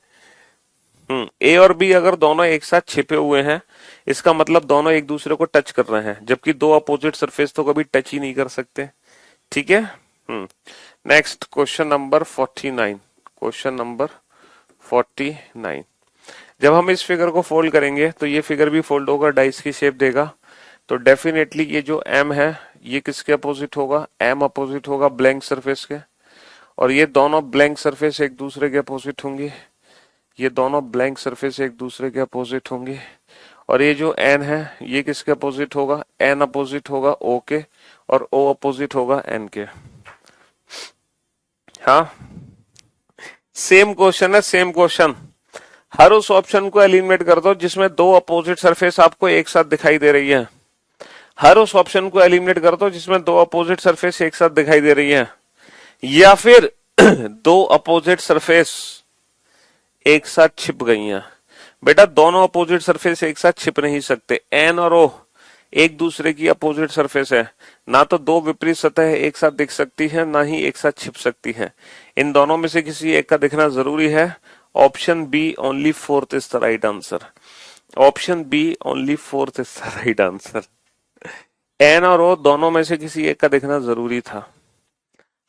ए और बी अगर दोनों एक साथ छिपे हुए हैं इसका मतलब दोनों एक दूसरे को टच कर रहे हैं, जबकि दो अपोजिट सरफेस तो कभी टच ही नहीं कर सकते। ठीक है। Next question number 49, question number 49। जब हम इस फिगर को फोल्ड करेंगे तो ये फिगर भी फोल्ड होगा, डाइस की शेप देगा। तो डेफिनेटली ये जो एम है ये किसके अपोजिट होगा? एम अपोजिट होगा ब्लैंक सरफेस के। और ये दोनों ब्लैंक सरफेस एक दूसरे के अपोजिट होंगे, ये दोनों ब्लैंक सरफेस एक दूसरे के अपोजिट होंगे। और ये जो एन है ये किसके अपोजिट होगा? एन अपोजिट होगा ओ के, और ओ अपोजिट होगा एन के। हाँ, सेम क्वेश्चन है, सेम क्वेश्चन। हर उस ऑप्शन को एलिमिनेट कर दो जिसमें दो अपोजिट सरफेस आपको एक साथ दिखाई दे रही है। हर उस ऑप्शन को एलिमिनेट कर दो जिसमें दो अपोजिट सरफेस एक साथ दिखाई दे रही है, या फिर दो अपोजिट सरफेस एक साथ छिप गई हैं। बेटा दोनों अपोजिट सरफेस एक साथ छिप नहीं सकते, एन और ओ एक दूसरे की अपोजिट सरफेस है, ना तो दो विपरीत सतह एक साथ दिख सकती है ना ही एक साथ छिप सकती है। इन दोनों में से किसी एक का दिखना जरूरी है। Option B only fourth is the right answer. Option B only fourth is the right answer. N और ओ दोनों में से किसी एक का दिखना जरूरी था।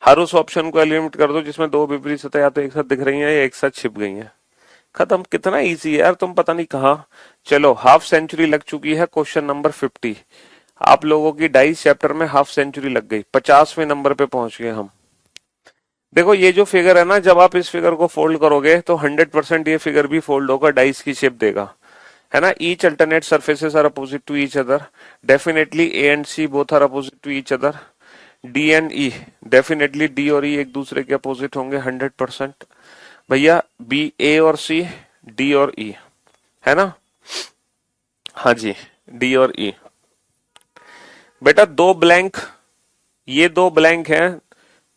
हर उस ऑप्शन को एलिमिनेट कर दो जिसमें दो विपरीत सतह या तो एक साथ दिख रही हैं या एक साथ छिप गई हैं। खत्म। कितना इजी है यार, तुम पता नहीं कहा। चलो हाफ सेंचुरी लग चुकी है। Question number 50। आप लोगों की डाइस चैप्टर में हाफ सेंचुरी लग गई, 50वें नंबर पे पहुंच गए हम। देखो ये जो फिगर है ना, जब आप इस फिगर को फोल्ड करोगे तो 100% ये फिगर भी फोल्ड होकर डाइस की शेप देगा, है ना। Each alternate surfaces are opposite to each other, definitely A and C both are opposite to each other. D and E, definitely D और ई एक दूसरे के अपोजिट होंगे 100%। भैया बी, ए और सी, डी और ई, है ना। हाँ जी, डी और ई। बेटा दो ब्लैंक, ये दो ब्लैंक हैं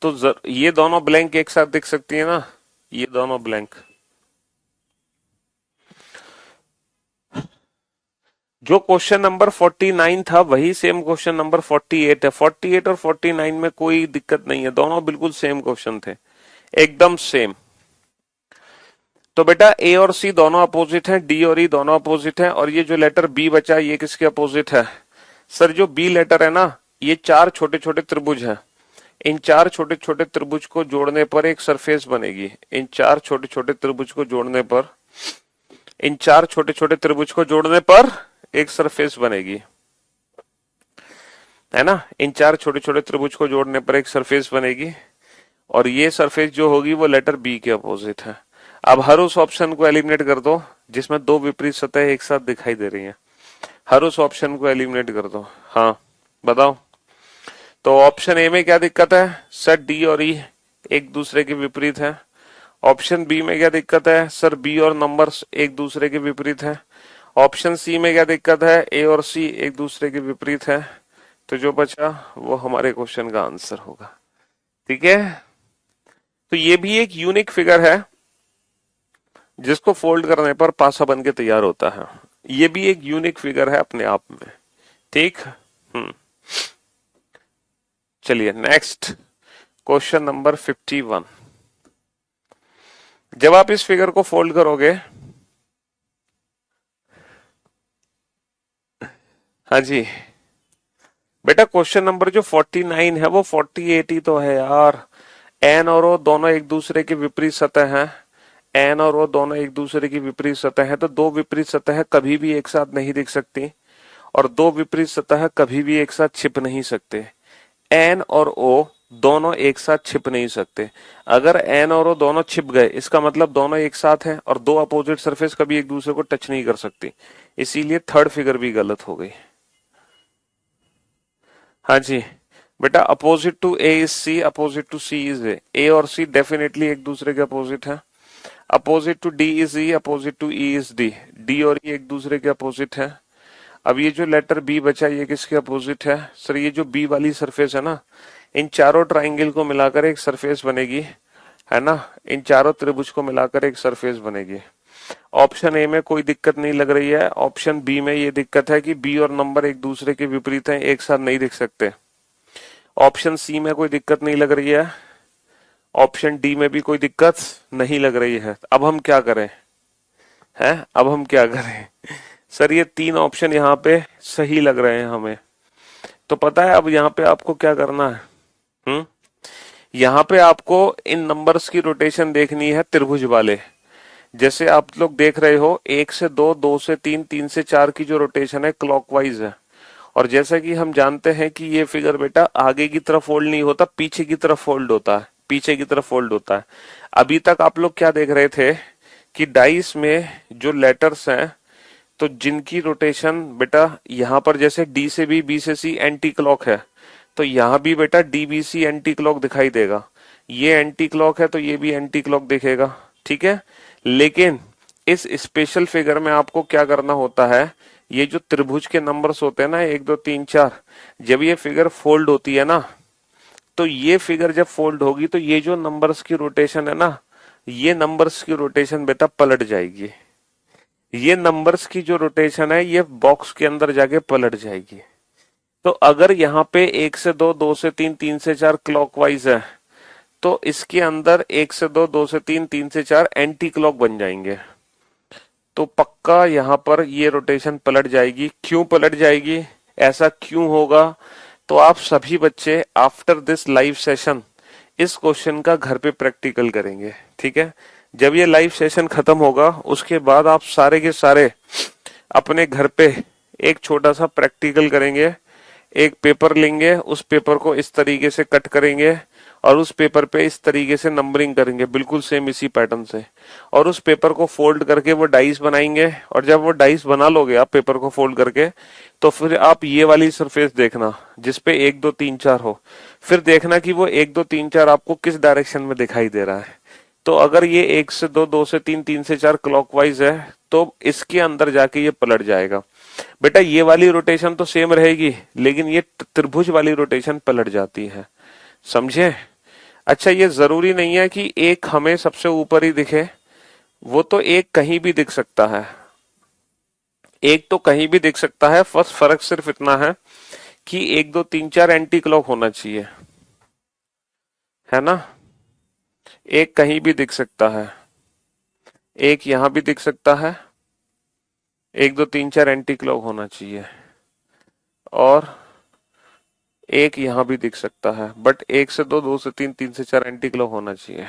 तो ये दोनों ब्लैंक एक साथ दिख सकती है ना, ये दोनों ब्लैंक। जो क्वेश्चन नंबर 49 था वही सेम क्वेश्चन नंबर 48 है। 48 और 49 में कोई दिक्कत नहीं है, दोनों बिल्कुल सेम क्वेश्चन थे, एकदम सेम। तो बेटा ए और सी दोनों अपोजिट हैं, डी और ई दोनों अपोजिट हैं, और ये जो लेटर बी बचा ये किसके अपोजिट है? सर जो बी लेटर है ना, ये चार छोटे छोटे त्रिभुज हैं। इन चार छोटे छोटे त्रिभुज को जोड़ने पर एक सरफेस बनेगी। इन चार छोटे छोटे त्रिभुज को जोड़ने पर, इन चार छोटे छोटे त्रिभुज को जोड़ने पर एक सरफेस बनेगी, है ना। इन चार छोटे छोटे त्रिभुज को जोड़ने पर एक सरफेस बनेगी, और ये सरफेस जो होगी वो लेटर बी के अपोजिट है। अब हर उस ऑप्शन को एलिमिनेट कर दो जिसमें दो विपरीत सतह एक साथ दिखाई दे रही हैं। हर उस ऑप्शन को एलिमिनेट कर दो। हाँ बताओ। तो ऑप्शन ए में क्या दिक्कत है? सर डी और ई एक दूसरे के विपरीत है। ऑप्शन बी में क्या दिक्कत है? सर बी और नंबर्स एक दूसरे के विपरीत है। ऑप्शन सी में क्या दिक्कत है? ए और सी एक दूसरे के विपरीत है। तो जो बचा वो हमारे क्वेश्चन का आंसर होगा। ठीक है, तो ये भी एक यूनिक फिगर है जिसको फोल्ड करने पर पासा बन के तैयार होता है। ये भी एक यूनिक फिगर है अपने आप में। ठीक। चलिए नेक्स्ट क्वेश्चन नंबर 51। जब आप इस फिगर को फोल्ड करोगे, हाँ जी बेटा, क्वेश्चन नंबर जो 49 है वो 48 ही तो है यार। एन और ओ दोनों एक दूसरे के विपरीत सतह हैं। एन और ओ दोनों एक दूसरे की विपरीत सतह है, तो दो विपरीत सतह कभी भी एक साथ नहीं दिख सकती, और दो विपरीत सतह कभी भी एक साथ छिप नहीं सकते। एन और ओ दोनों एक साथ छिप नहीं सकते। अगर एन और ओ दोनों छिप गए इसका मतलब दोनों एक साथ हैं, और दो अपोजिट सरफेस कभी एक दूसरे को टच नहीं कर सकती, इसीलिए थर्ड फिगर भी गलत हो गई। हाँ जी बेटा, opposite to A is C, opposite to C is A. A और सी डेफिनेटली एक दूसरे के अपोजिट है। Opposite to D is E, opposite to E is D. D और ई एक दूसरे के अपोजिट है। अब ये जो लेटर बी बचा ये किसके अपोजिट है? सर ये जो बी वाली सरफेस है ना, इन चारों ट्राइंगल को मिलाकर एक सरफेस बनेगी, है ना। इन चारों त्रिभुज को मिलाकर एक सरफेस बनेगी। ऑप्शन ए में कोई दिक्कत नहीं लग रही है। ऑप्शन बी में ये दिक्कत है कि बी और नंबर एक दूसरे के विपरीत हैं, एक साथ नहीं दिख सकते। ऑप्शन सी में कोई दिक्कत नहीं लग रही है। ऑप्शन डी में भी कोई दिक्कत नहीं लग रही है। अब हम क्या करें? हैं अब हम क्या करें? सर ये तीन ऑप्शन यहाँ पे सही लग रहे हैं हमें। तो पता है अब यहाँ पे आपको क्या करना है? यहाँ पे आपको इन नंबर्स की रोटेशन देखनी है त्रिभुज वाले। जैसे आप लोग देख रहे हो 1 से 2, 2 से 3, 3 से 4 की जो रोटेशन है क्लॉकवाइज है। और जैसा कि हम जानते हैं कि ये फिगर बेटा आगे की तरफ फोल्ड नहीं होता, पीछे की तरफ फोल्ड होता है, पीछे की तरफ फोल्ड होता है। अभी तक आप लोग क्या देख रहे थे कि डाइस में जो लेटर्स हैं तो जिनकी रोटेशन बेटा यहाँ पर जैसे डी से बी, बी से सी एंटी क्लॉक है, तो यहाँ भी बेटा D B C anti clock दिखाई देगा। ये एंटी क्लॉक है तो ये भी एंटी क्लॉक दिखेगा। ठीक है, लेकिन इस स्पेशल फिगर में आपको क्या करना होता है ये जो त्रिभुज के नंबर्स होते हैं ना 1 2 3 4, जब ये फिगर फोल्ड होती है ना, तो ये फिगर जब फोल्ड होगी तो ये जो नंबर्स की रोटेशन है ना, ये नंबर्स की रोटेशन बेटा पलट जाएगी। ये नंबर्स की जो रोटेशन है ये बॉक्स के अंदर जाके पलट जाएगी। तो अगर यहाँ पे 1 से 2, 2 से 3, 3 से 4 क्लॉकवाइज है, तो इसके अंदर 1 से 2, 2 से 3, 3 से 4 एंटी क्लॉक बन जाएंगे। तो पक्का यहाँ पर ये रोटेशन पलट जाएगी। क्यों पलट जाएगी, ऐसा क्यों होगा, तो आप सभी बच्चे आफ्टर दिस लाइव सेशन इस क्वेश्चन का घर पे प्रैक्टिकल करेंगे। ठीक है, जब ये लाइव सेशन खत्म होगा उसके बाद आप सारे के सारे अपने घर पे एक छोटा सा प्रैक्टिकल करेंगे। एक पेपर लेंगे, उस पेपर को इस तरीके से कट करेंगे और उस पेपर पे इस तरीके से नंबरिंग करेंगे, बिल्कुल सेम इसी पैटर्न से। और उस पेपर को फोल्ड करके वो डाइस बनाएंगे, और जब वो डाइस बना लोगे आप पेपर को फोल्ड करके, तो फिर आप ये वाली सरफेस देखना जिसपे 1 2 3 4 हो। फिर देखना कि वो 1 2 3 4 आपको किस डायरेक्शन में दिखाई दे रहा है। तो अगर ये 1 से 2, 2 से 3, 3 से 4 क्लॉकवाइज है, तो इसके अंदर जाके ये पलट जाएगा। बेटा ये वाली रोटेशन तो सेम रहेगी, लेकिन ये त्रिभुज वाली रोटेशन पलट जाती है, समझे। अच्छा, ये जरूरी नहीं है कि एक हमें सबसे ऊपर ही दिखे, वो तो एक कहीं भी दिख सकता है, एक तो कहीं भी दिख सकता है। फर्स्ट फर्क सिर्फ इतना है कि 1 2 3 4 एंटी क्लॉक होना चाहिए, है ना। एक कहीं भी दिख सकता है, एक यहां भी दिख सकता है, 1 2 3 4 एंटी क्लॉक होना चाहिए, और एक यहां भी दिख सकता है। बट 1 से 2, 2 से 3, 3 से 4 एंटी क्लॉक होना चाहिए।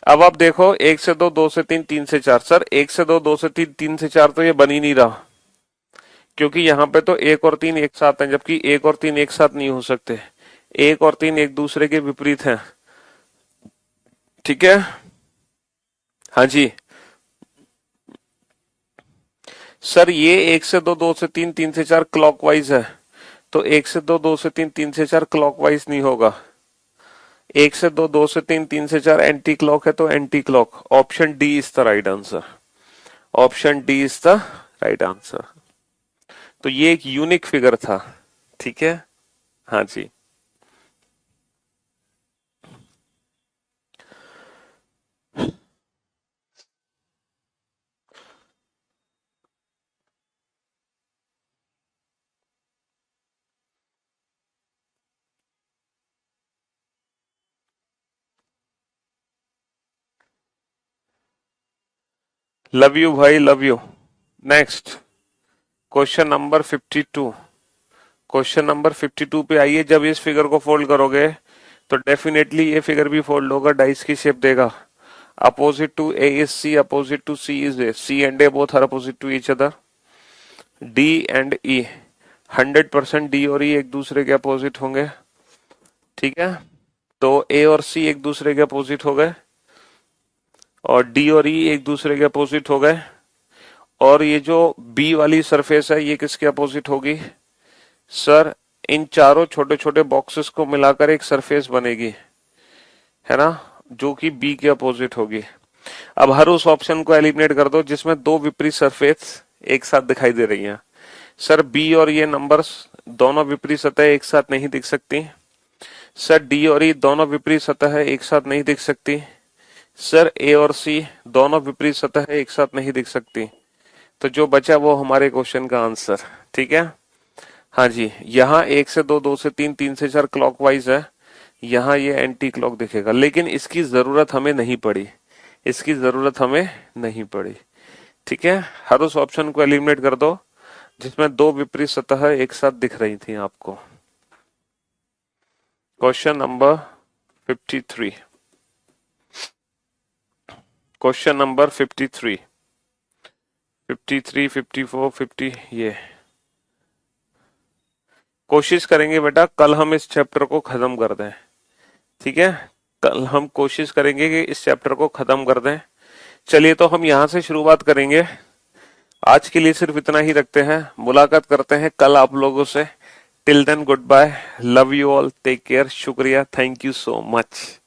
अब आप देखो 1 से 2, 2 से 3, 3 से 4। सर 1 से 2, 2 से 3, 3 से 4 तो ये बन ही नहीं रहा, क्योंकि यहाँ पे तो 1 और 3 एक साथ हैं, जबकि 1 और 3 एक साथ नहीं हो सकते। 1 और 3 एक दूसरे के विपरीत हैं। ठीक है, हाँ जी। सर ये 1 से 2, 2 से 3, 3 से 4 क्लॉकवाइज है, तो 1 से 2, 2 से 3, 3 से 4 क्लॉकवाइज नहीं होगा। 1 से 2, 2 से 3, 3 से 4 एंटी क्लॉक है, तो anti clock. Option D is the right answer. Option D is the right answer. तो ये एक यूनिक फिगर था। ठीक है, हाँ जी। लव यू भाई, love you. Next question number 52। Question number 52 पे आइए। जब इस फिगर को फोल्ड करोगे तो डेफिनेटली ये फिगर भी फोल्ड होगा, डाइस की शेप देगा। Opposite to A is C, opposite to C is A, C and A both are opposite to each other. D and E, 100% D और ई एक दूसरे के अपोजिट होंगे। ठीक है, तो ए और सी एक दूसरे के अपोजिट हो गए, और डी और ई एक दूसरे के अपोजिट हो गए। और ये जो बी वाली सरफेस है ये किसके अपोजिट होगी, सर इन चारों छोटे छोटे बॉक्सेस को मिलाकर एक सरफेस बनेगी, है ना, जो कि बी के अपोजिट होगी। अब हर उस ऑप्शन को एलिमिनेट कर दो जिसमें दो विपरीत सरफेस एक साथ दिखाई दे रही हैं। सर बी और ये नंबर्स दोनों विपरीत सतह एक साथ नहीं दिख सकती। सर डी और ई दोनों विपरीत सतह एक साथ नहीं दिख सकती। सर ए और सी दोनों विपरीत सतह एक साथ नहीं दिख सकती। तो जो बचा वो हमारे क्वेश्चन का आंसर। ठीक है, हाँ जी। यहाँ 1 से 2, 2 से 3, 3 से 4 क्लॉकवाइज है, यहाँ ये एंटी क्लॉक दिखेगा, लेकिन इसकी जरूरत हमें नहीं पड़ी, इसकी जरूरत हमें नहीं पड़ी। ठीक है, हर उस ऑप्शन को एलिमिनेट कर दो जिसमें दो विपरीत सतह एक साथ दिख रही थी आपको। Question number 53। Question number 53, 53, 54, 50। ये कोशिश करेंगे बेटा कल हम इस चैप्टर को खत्म कर दें। ठीक है, कल हम कोशिश करेंगे कि इस चैप्टर को खत्म कर दें। चलिए तो हम यहां से शुरुआत करेंगे। आज के लिए सिर्फ इतना ही रखते हैं, मुलाकात करते हैं कल आप लोगों से। Till then goodbye, love you all, take care, शुक्रिया, थैंक यू सो मच।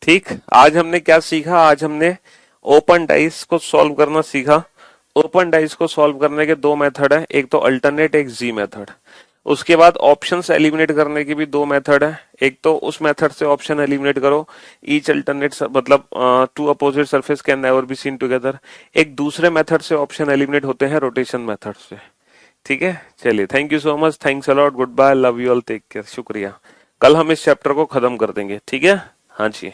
ठीक, आज हमने क्या सीखा, आज हमने ओपन डाइस को सॉल्व करना सीखा। ओपन डाइस को सॉल्व करने के दो मेथड है, एक तो अल्टरनेट, एक जी मेथड। उसके बाद ऑप्शंस एलिमिनेट करने की भी दो मेथड है, एक तो उस मेथड से ऑप्शन एलिमिनेट करो, ईच अल्टरनेट मतलब two opposite surface can never be seen together. एक दूसरे मेथड से ऑप्शन एलिमिनेट होते हैं रोटेशन मेथड से। ठीक है, चलिए, thank you so much, thanks a lot, goodbye, love you all, take care, शुक्रिया। कल हम इस चैप्टर को खत्म कर देंगे, ठीक है। हाँ जी।